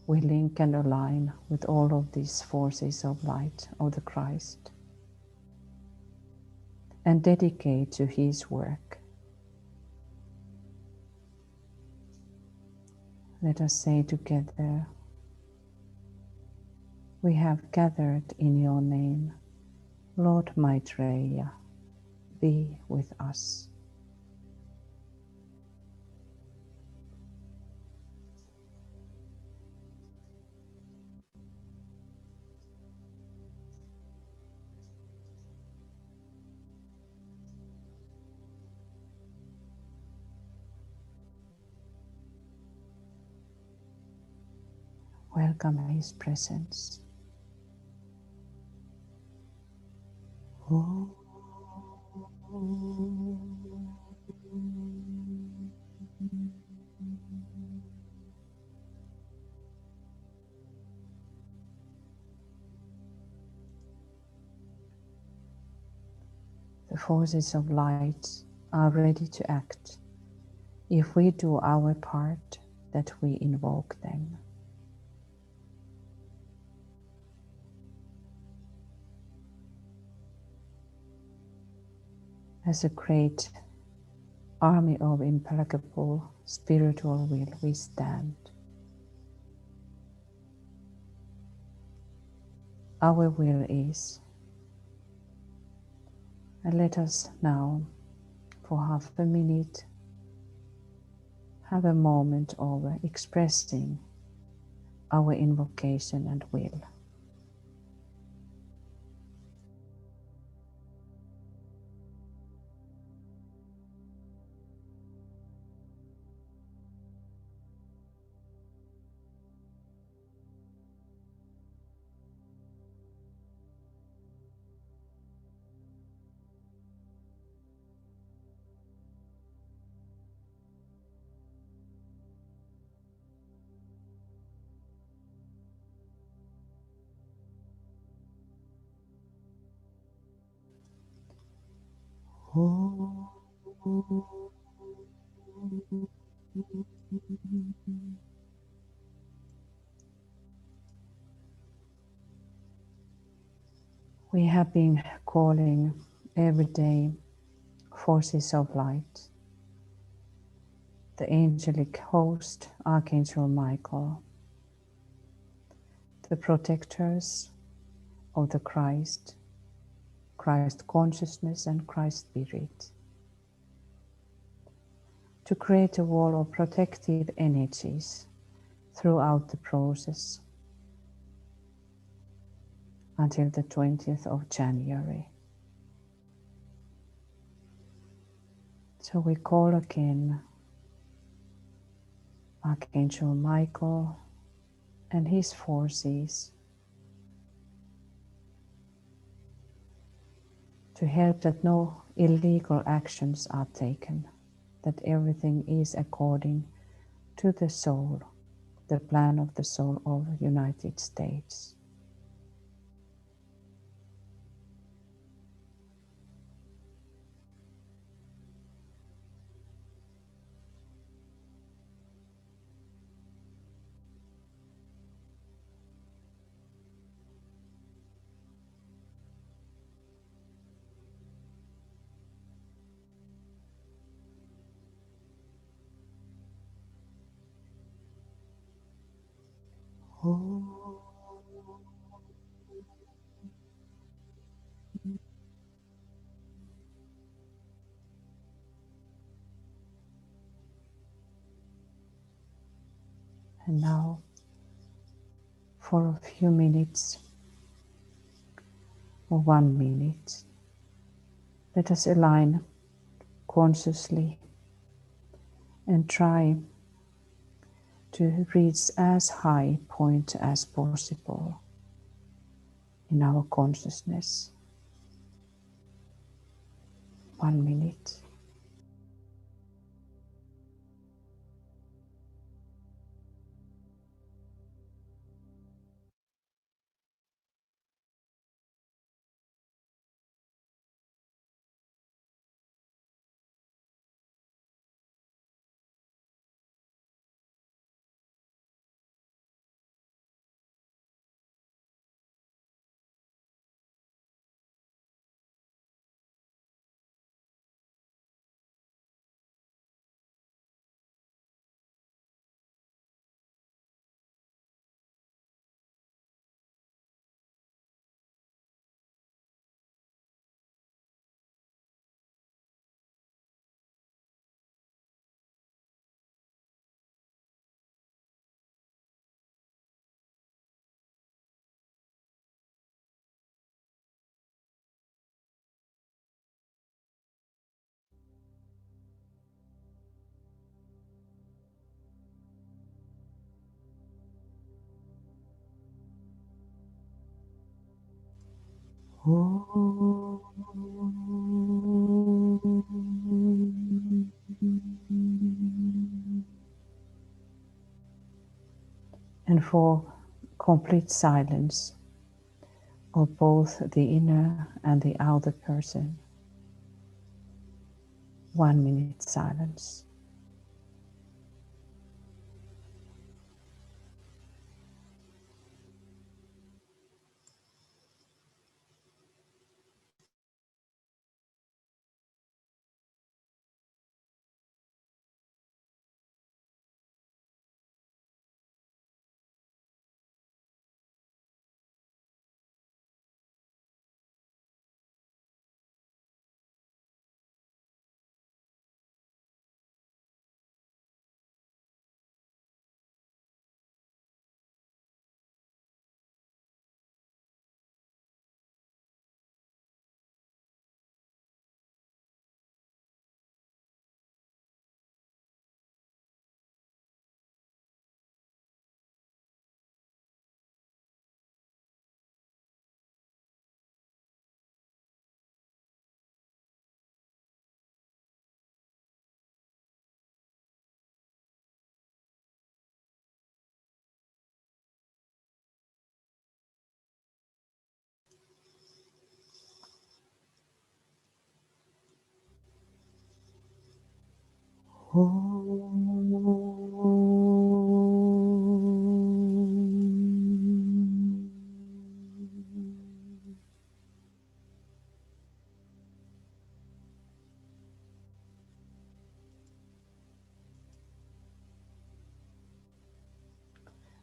We link and align with all of these forces of light of the Christ and dedicate to His work. Let us say together, we have gathered in your name, Lord Maitreya, be with us. Welcome His presence. The forces of light are ready to act if we do our part, that we invoke them. As a great army of implacable spiritual will, we stand. Our will is. And let us now, for half a minute, have a moment of expressing our invocation and will. We have been calling every day forces of light, the angelic host, Archangel Michael, the protectors of the Christ, Christ consciousness and Christ spirit, to create a wall of protective energies throughout the process until the 20th of January. So we call again Archangel Michael and his forces to help that no illegal actions are taken, that everything is according to the soul, the plan of the soul of the United States. And now, for a few minutes or 1 minute, let us align consciously and try to reach as high point as possible in our consciousness. 1 minute. And for complete silence of both the inner and the outer person, 1 minute silence.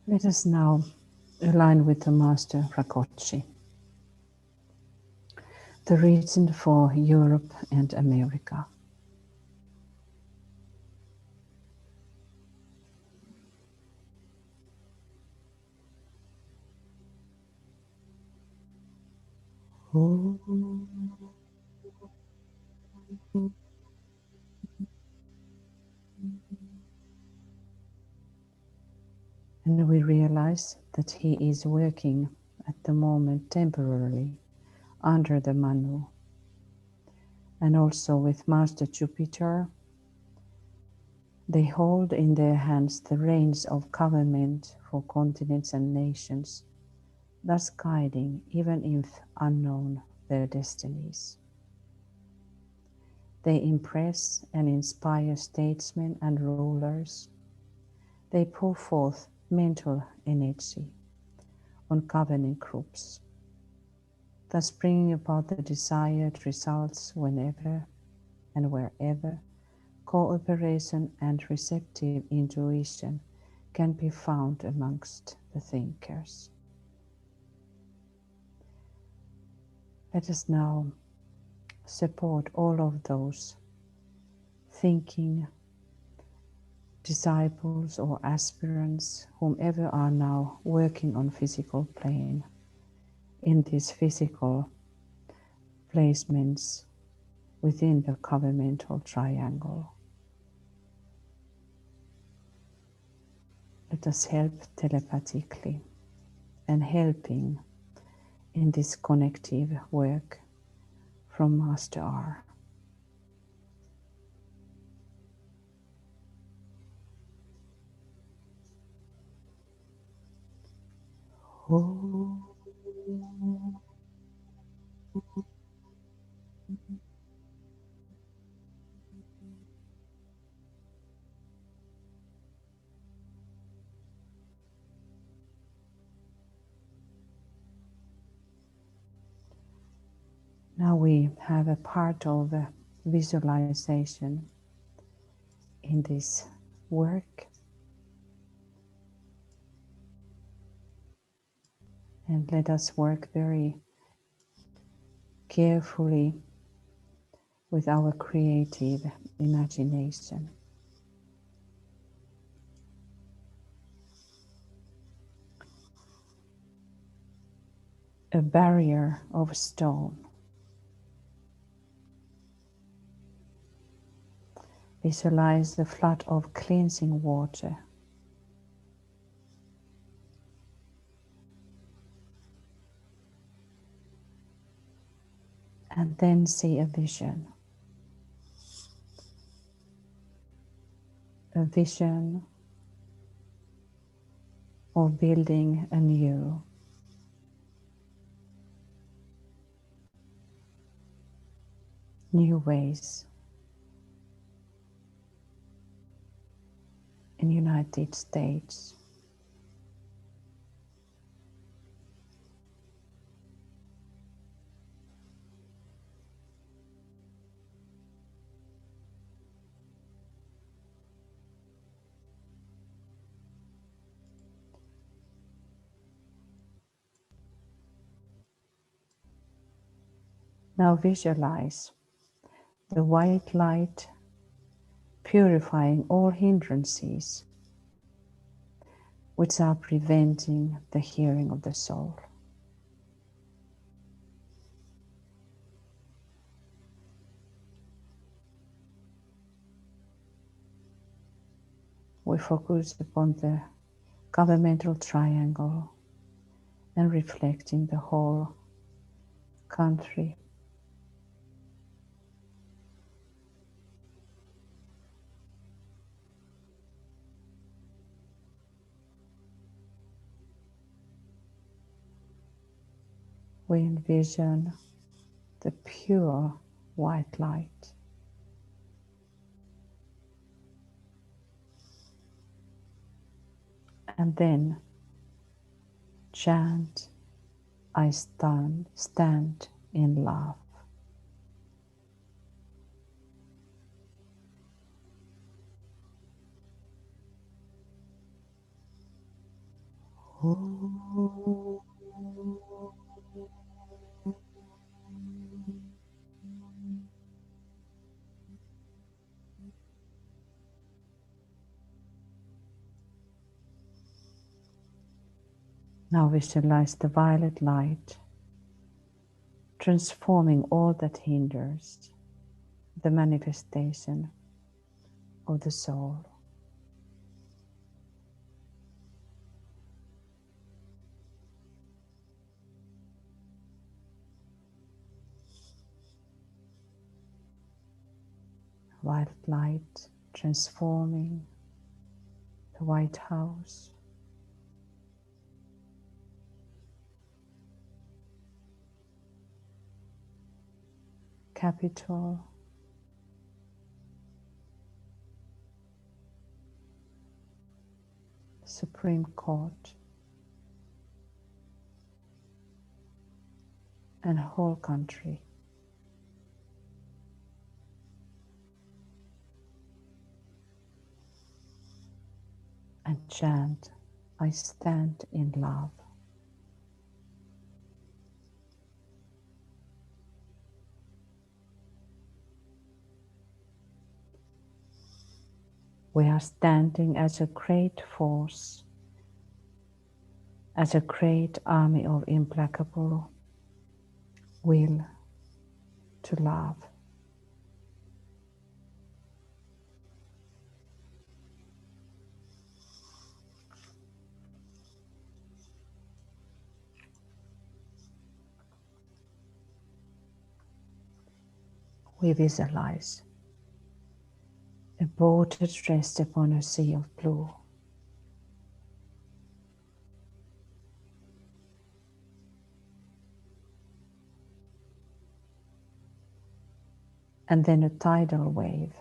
Let us now align with the Master Rakoczy, the region for Europe and America. And we realize that he is working at the moment temporarily under the Manu, and also with Master Jupiter. They hold in their hands the reins of government for continents and nations, thus guiding, even if unknown, their destinies. They impress and inspire statesmen and rulers. They pour forth mental energy on governing groups, thus bringing about the desired results whenever and wherever cooperation and receptive intuition can be found amongst the thinkers. Let us now support all of those thinking disciples or aspirants, whomever are now working on physical plane, in these physical placements within the governmental triangle. Let us help telepathically and helping in this connective work from Master R. Oh. Now we have a part of a visualization in this work. And let us work very carefully with our creative imagination. A barrier of stone. Visualize the flood of cleansing water. And then see a vision. A vision of building anew. New ways in the United States. Now visualize the white light purifying all hindrances which are preventing the hearing of the soul. We focus upon the governmental triangle and reflecting the whole country. We envision the pure white light. And then chant, I stand in love. Oh. Now visualize the violet light transforming all that hinders the manifestation of the soul. Violet light transforming the White House. Capitol. Supreme Court. And whole country. And chant, I stand in love. We are standing as a great force, as a great army of implacable will to love. we visualize a boat at rest upon a sea of blue. And then a tidal wave.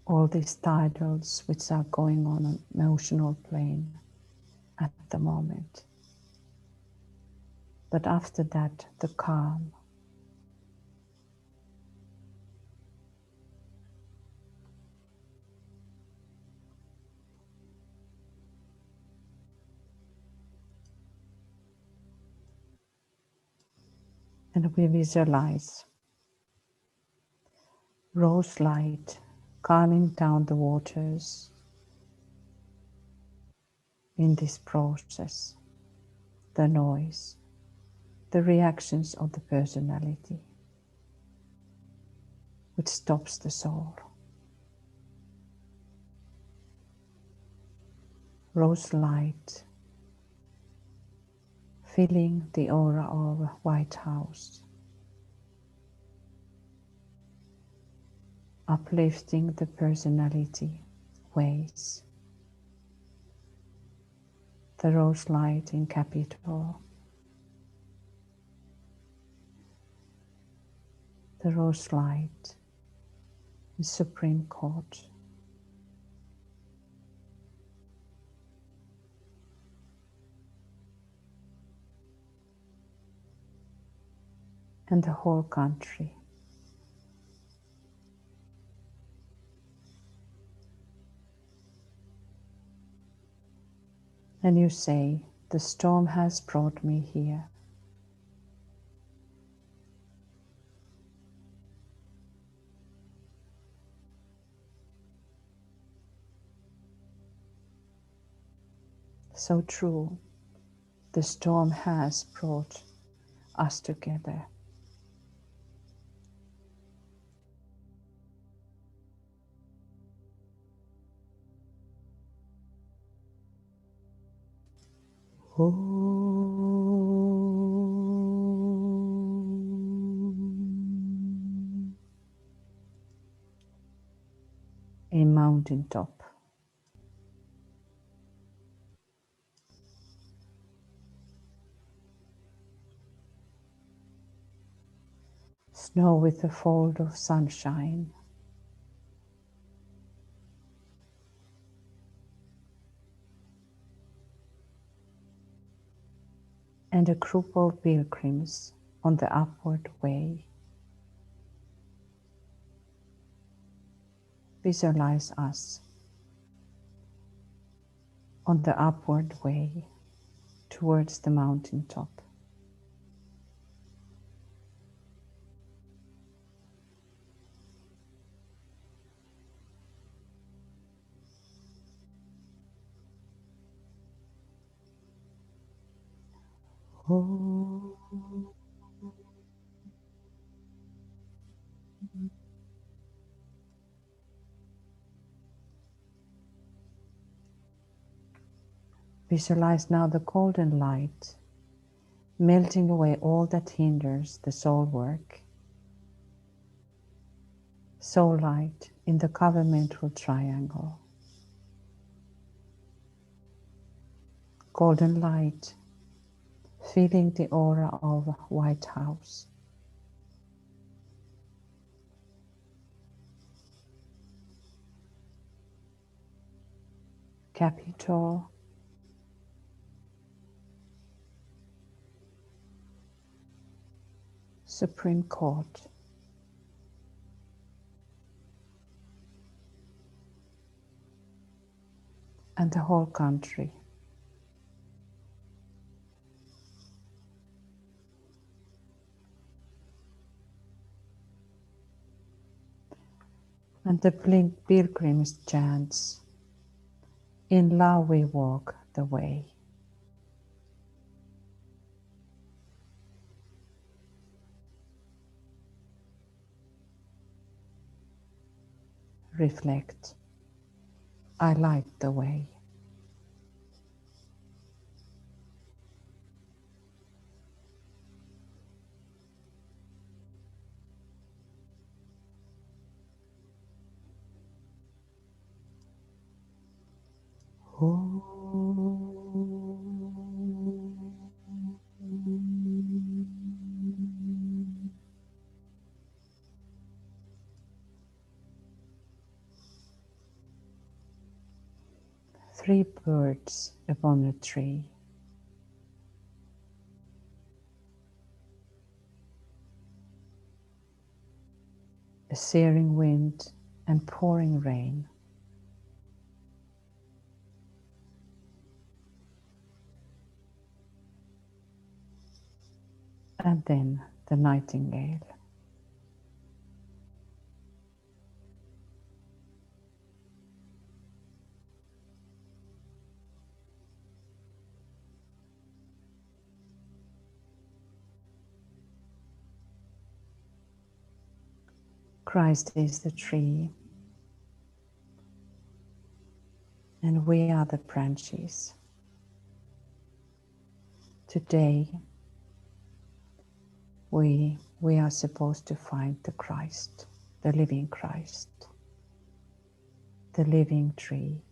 All these tidals which are going on an emotional plane at the moment. But after that, the calm. And we visualize rose light calming down the waters in this process, the noise, the reactions of the personality, which stops the soul. Rose light filling the aura of White House, uplifting the personality ways. The rose light in Capitol, the rose light in Supreme Court, and the whole country. And you say, the storm has brought me here. So true, the storm has brought us together. A mountaintop. Snow with a fold of sunshine. And a group of pilgrims on the upward way. Visualize us on the upward way towards the mountaintop. Oh. Visualize now the golden light melting away all that hinders the soul work. Soul light in the governmental triangle. Golden light filling the aura of White House. Capitol. Supreme Court. And the whole country. And the pilgrims chants, in love we walk the way. Reflect, I light the way. Three birds upon a tree. A searing wind and pouring rain. And then the nightingale. Christ is the tree, and we are the branches. Today, we are supposed to find the Christ, the living Christ, the living tree.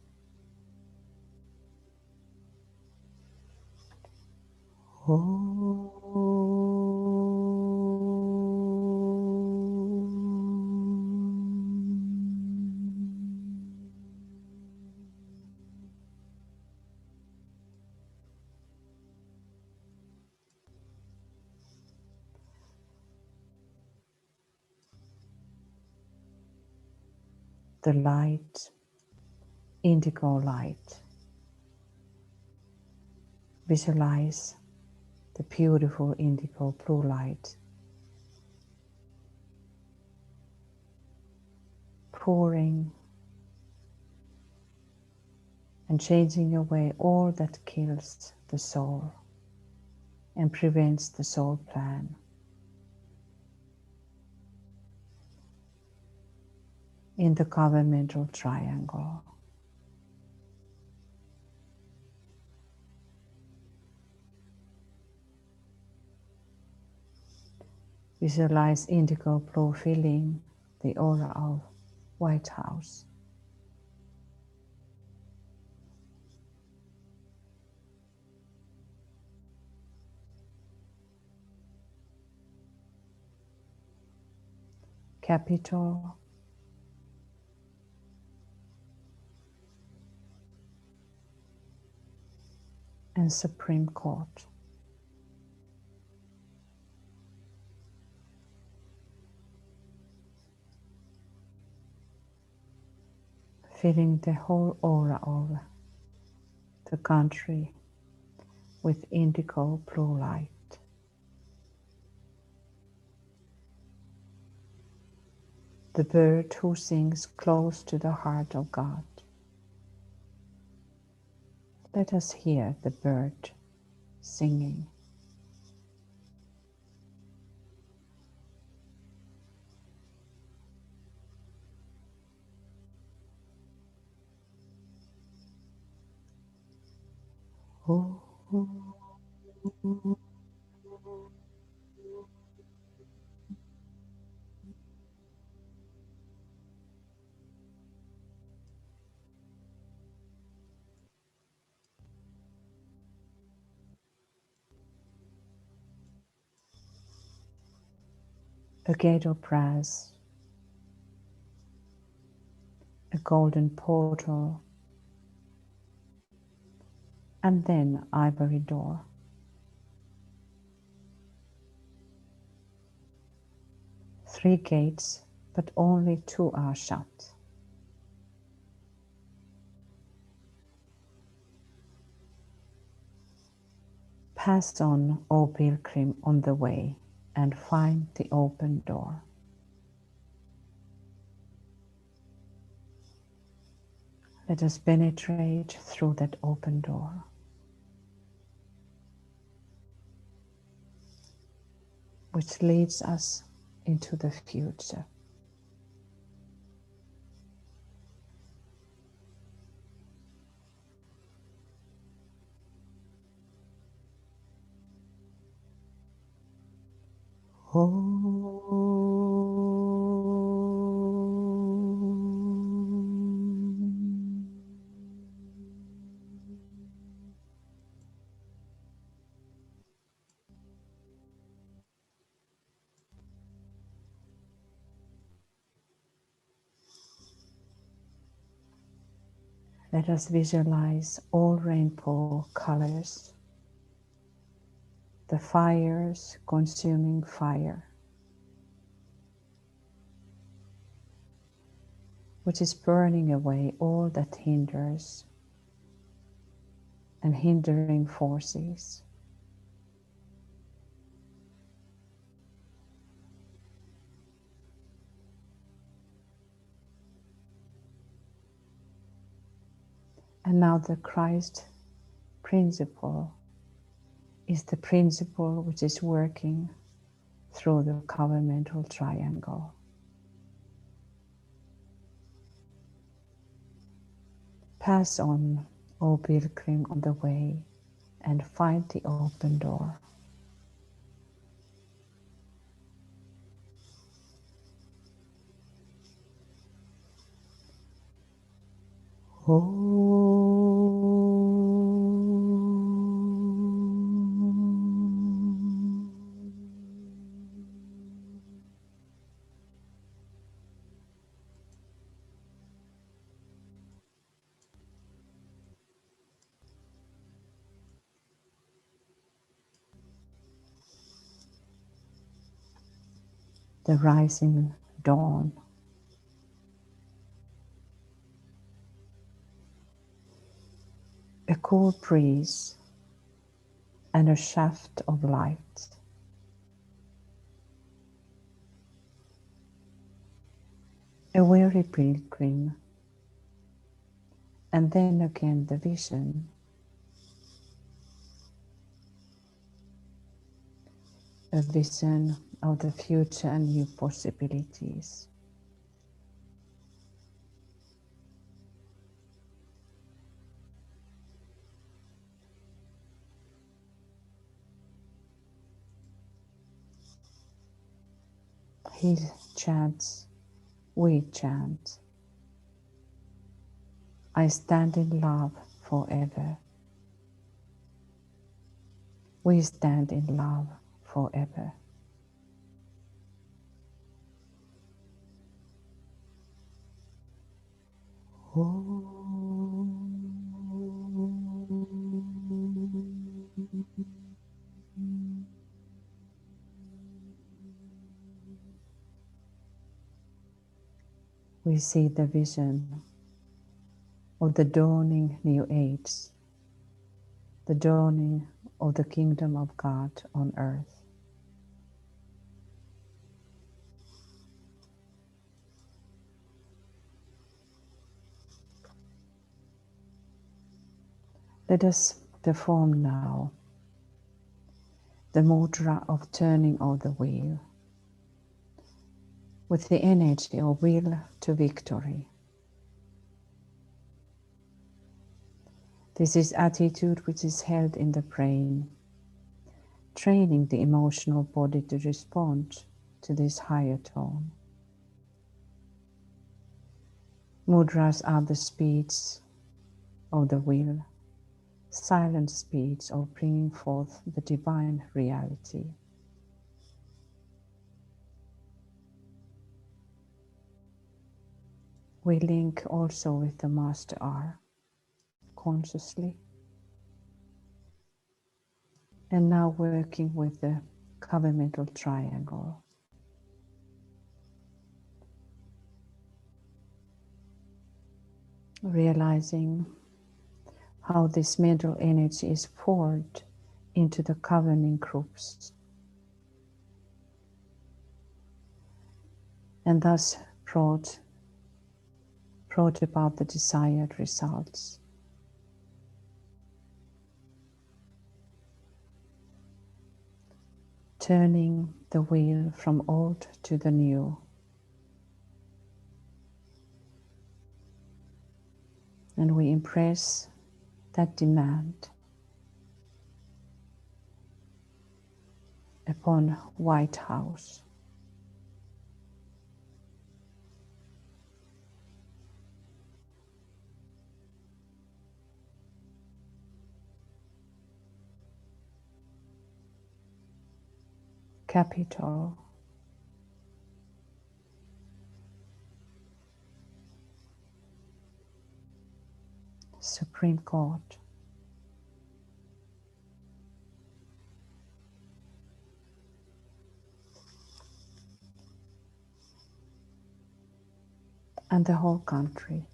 The light, indigo light. Visualize the beautiful indigo blue light pouring and changing away all that kills the soul and prevents the soul plan. In the governmental triangle. Visualize indigo blue filling the aura of White House. Capitol. And Supreme Court. Filling the whole aura of the country with indigo blue light. The bird who sings close to the heart of God. Let us hear the bird singing. Oh, a gate of brass, a golden portal, and then ivory door. Three gates, but only two are shut. Pass on, O pilgrim, on the way, and find the open door. Let us penetrate through that open door. Which leads us into the future. Let us visualize all rainbow colors, the fires consuming fire, which is burning away all that hinders and hindering forces. And now the Christ principle is the principle which is working through the covenantal triangle. Pass on, O pilgrim, on the way, and find the open door. The rising dawn. A cool breeze and a shaft of light. A weary pilgrim, and then again the vision. A vision of the future and new possibilities. He chants, we chant. I stand in love forever. We stand in love forever. We see the vision of the dawning new age, the dawning of the kingdom of God on earth. Let us perform now the mudra of turning of the wheel with the energy of will to victory. This is attitude which is held in the brain, training the emotional body to respond to this higher tone. Mudras are the speeds of the will, silent speeds of bringing forth the divine reality. We link also with the Master R consciously. And now working with the covenantal triangle. Realizing how this mental energy is poured into the governing groups and thus brought about the desired results. Turning the wheel from old to the new. And we impress that demand upon White House. Capitol. Supreme God. And the whole country.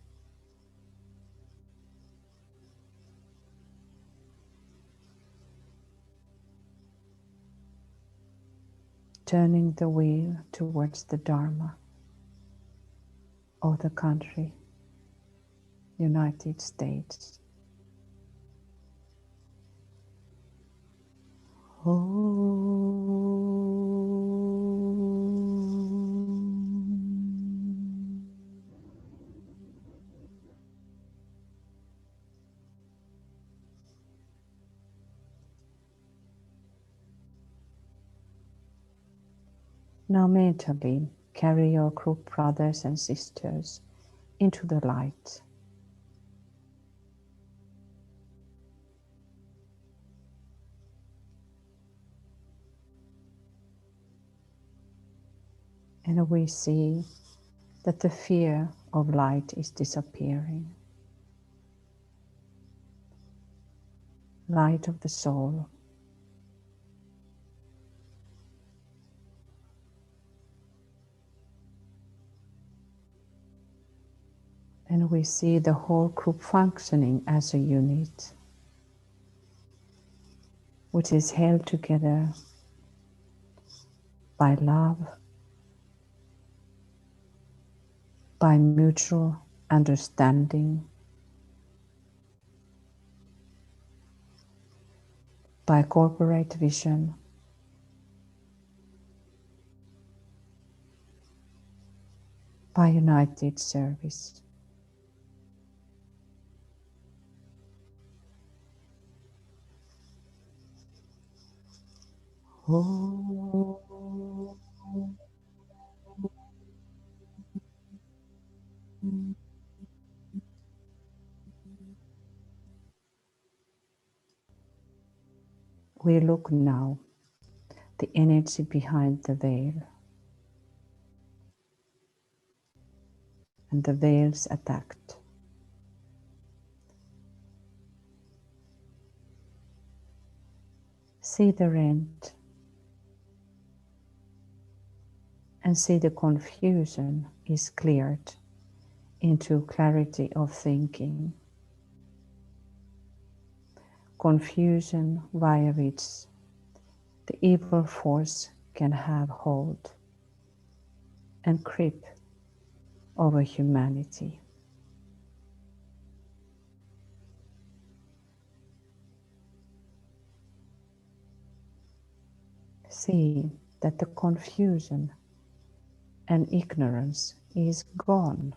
Turning the wheel towards the Dharma of the country, United States. Now mentally carry your group brothers and sisters into the light. And we see that the fear of light is disappearing. Light of the soul. And we see the whole group functioning as a unit, which is held together by love, by mutual understanding, by corporate vision, by united service. Oh. We look now the energy behind the veil, and the veils attacked. See the rent and see the confusion is cleared into clarity of thinking. Confusion via which the evil force can have hold and creep over humanity. See that the confusion and ignorance is gone.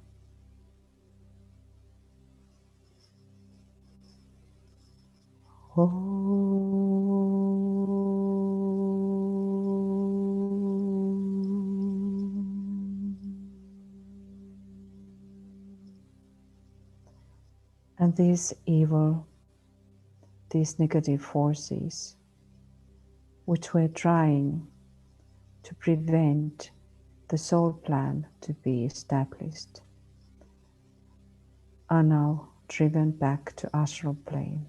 And these evil, these negative forces, which were trying to prevent the soul plan to be established, are now driven back to astral plane.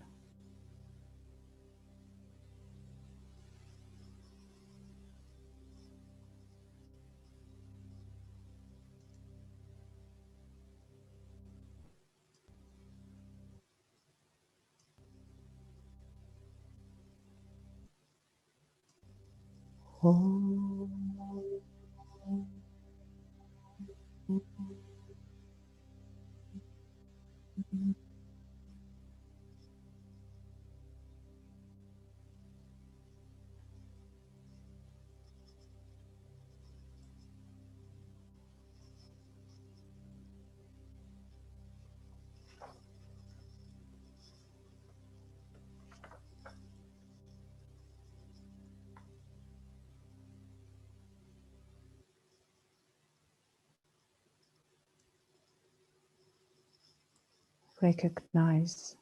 Recognize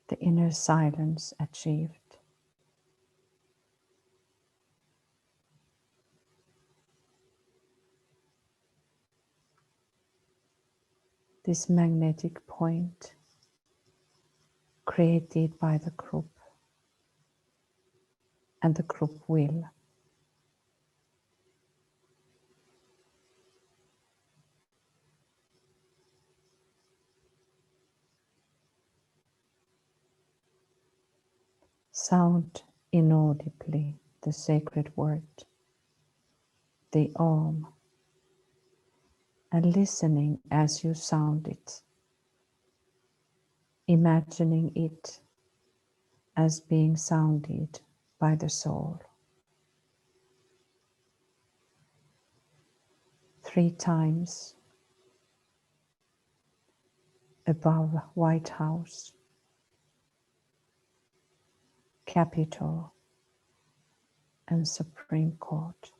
the inner silence achieved. This magnetic point created by the group and the group will. Sound inaudibly the sacred word, the Om, and listening as you sound it, imagining it as being sounded by the soul. 3 times above White House, Capitol, and Supreme Court.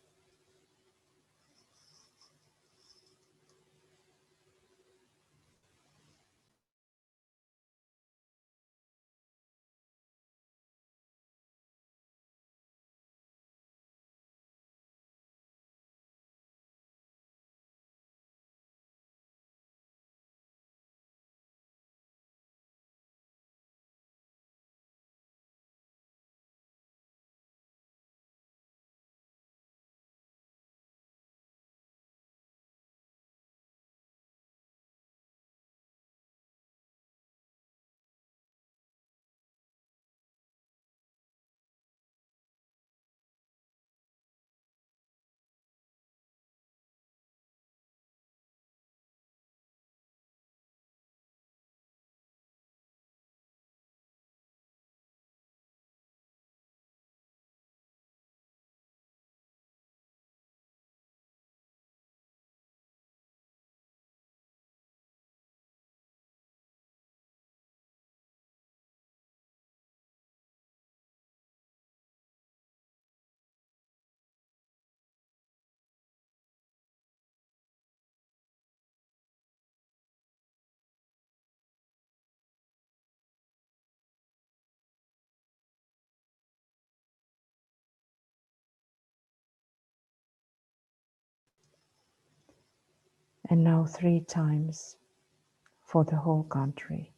And now 3 times for the whole country.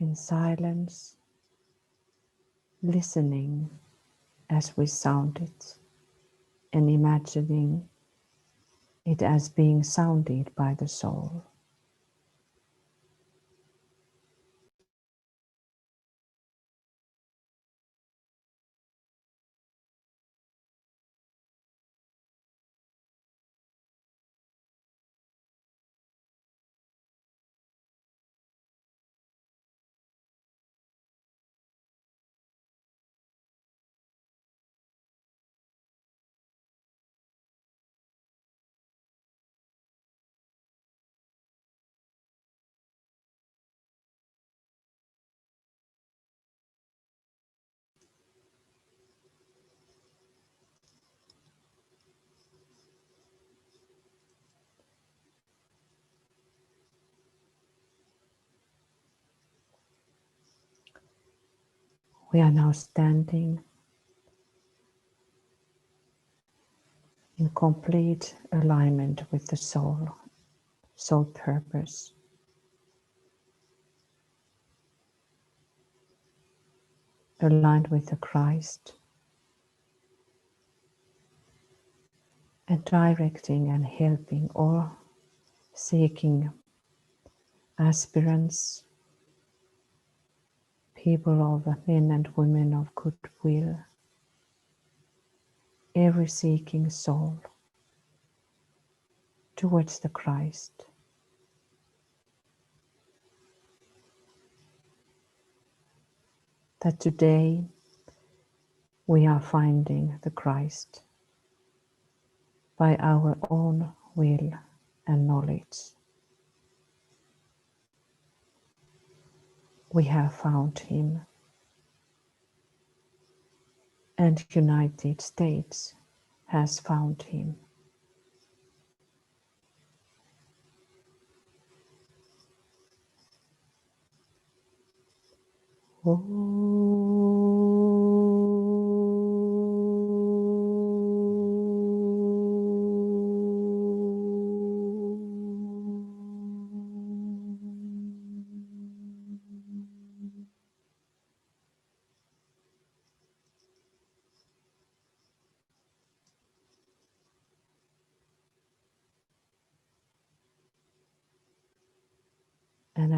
In silence, listening as we sound it and imagining it as being sounded by the soul. We are now standing in complete alignment with the soul purpose. Aligned with the Christ and directing and helping all seeking aspirants, people of men and women of goodwill, every seeking soul towards the Christ. That today we are finding the Christ by our own will and knowledge. We have found him, and United States has found him.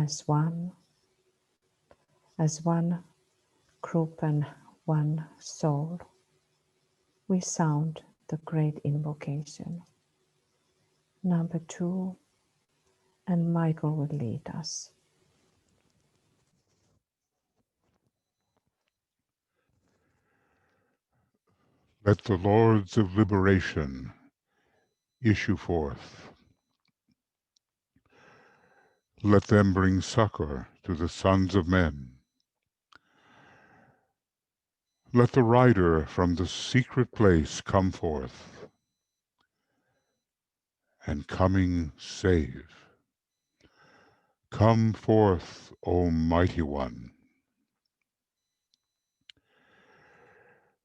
as one group and one soul, we sound the great invocation. Number 2, and Michael will lead us. Let the Lords of Liberation issue forth. Let them bring succor to the sons of men. Let the rider from the secret place come forth, and coming save. Come forth, O Mighty One.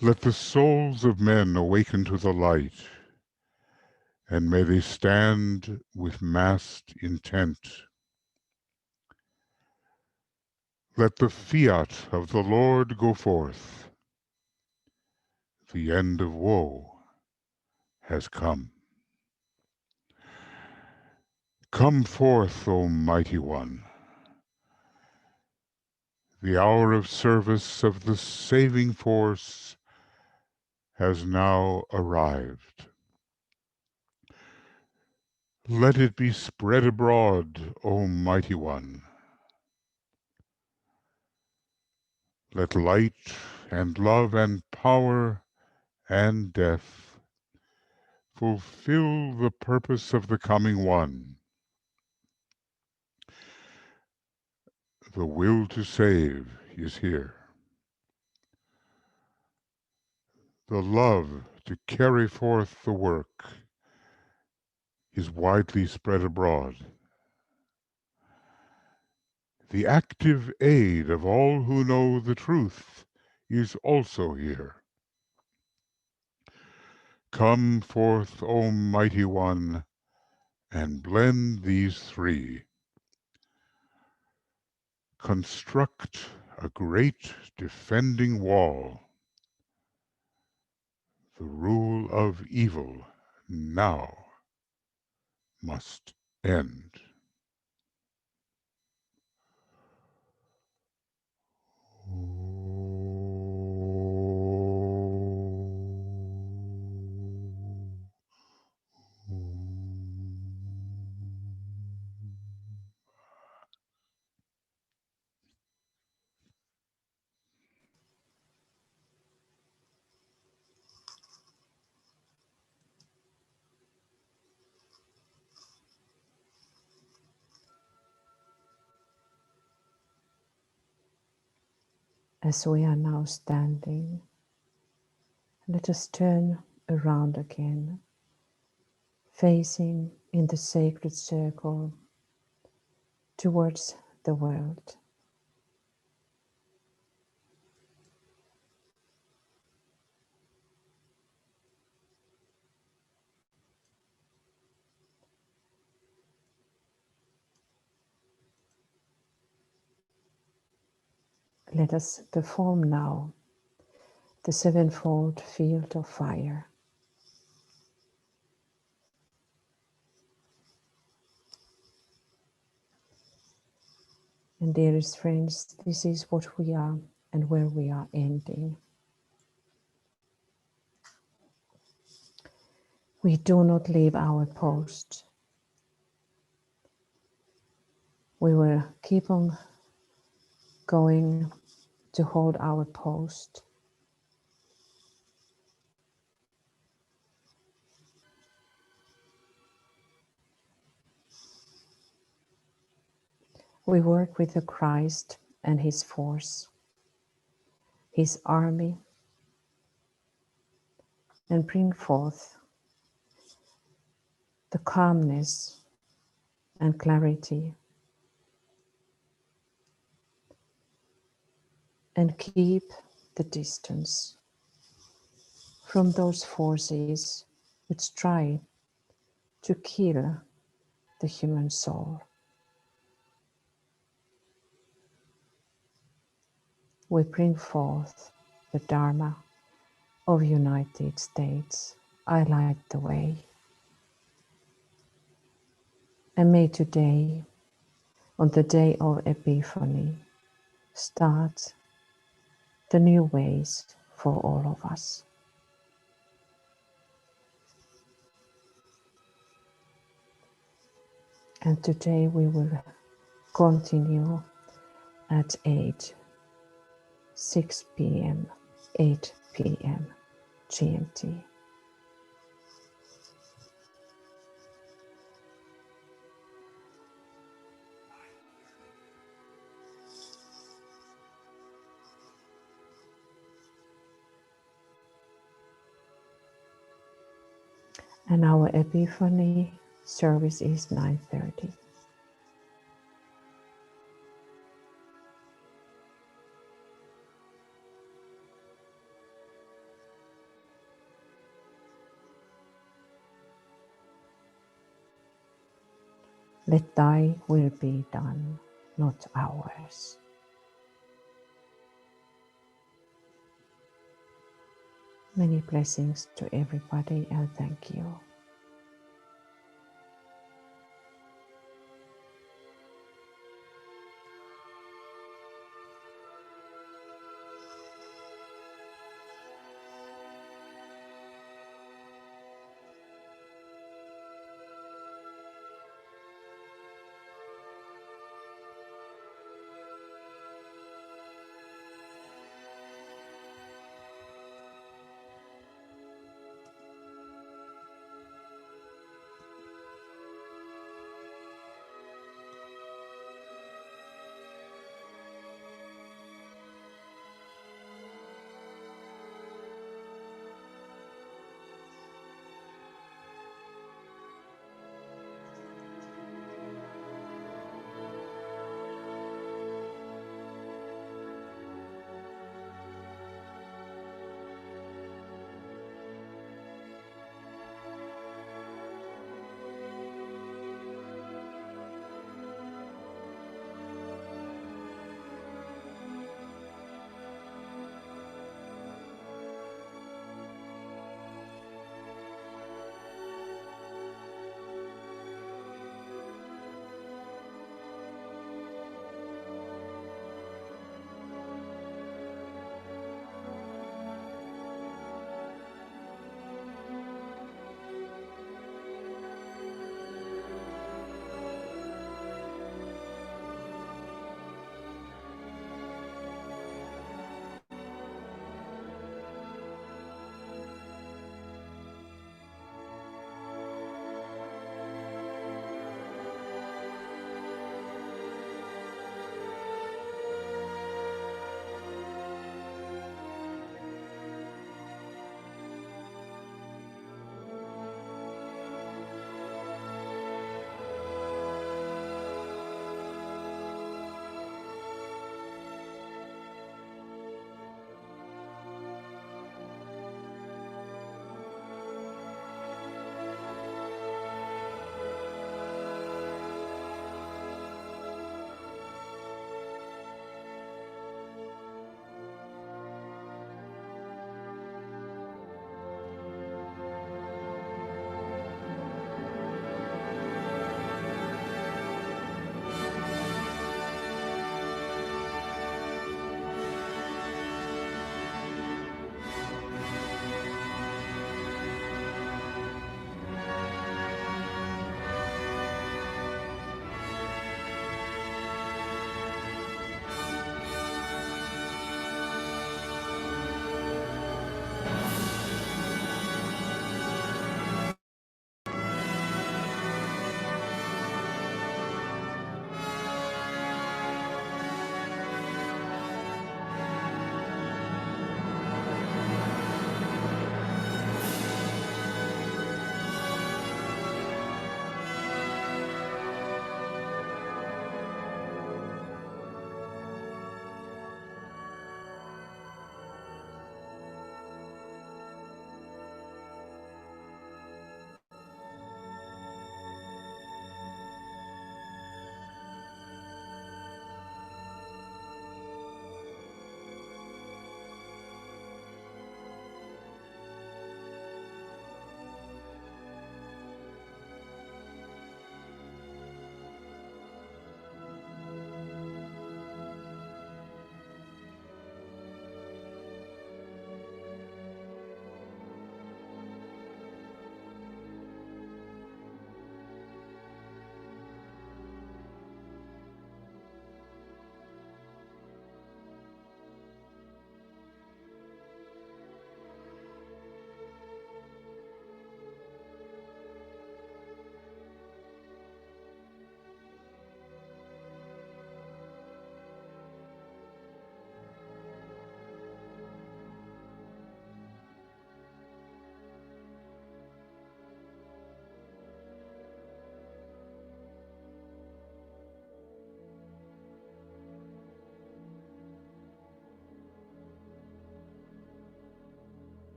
Let the souls of men awaken to the light, and may they stand with massed intent. Let the fiat of the Lord go forth. The end of woe has come. Come forth, O Mighty One. The hour of service of the saving force has now arrived. Let it be spread abroad, O Mighty One. Let light and love and power and death fulfill the purpose of the coming One. The will to save is here. The love to carry forth the work is widely spread abroad. The active aid of all who know the truth is also here. Come forth, O Mighty One, and blend these three. Construct a great defending wall. The rule of evil now must end. As we are now standing, let us turn around again, facing in the sacred circle towards the world. Let us perform now the sevenfold field of fire. And dearest friends, this is what we are and where we are ending. We do not leave our post. We will keep on going to hold our post. We work with the Christ and his force, his army, and bring forth the calmness and clarity, and keep the distance from those forces which try to kill the human soul. We bring forth the Dharma of United States. I light the way. And may today on the day of Epiphany, start the new ways for all of us. And today we will continue at 6 p.m., 8 p.m. GMT. And our Epiphany service is 9:30. Let thy will be done, not ours. Many blessings to everybody and thank you.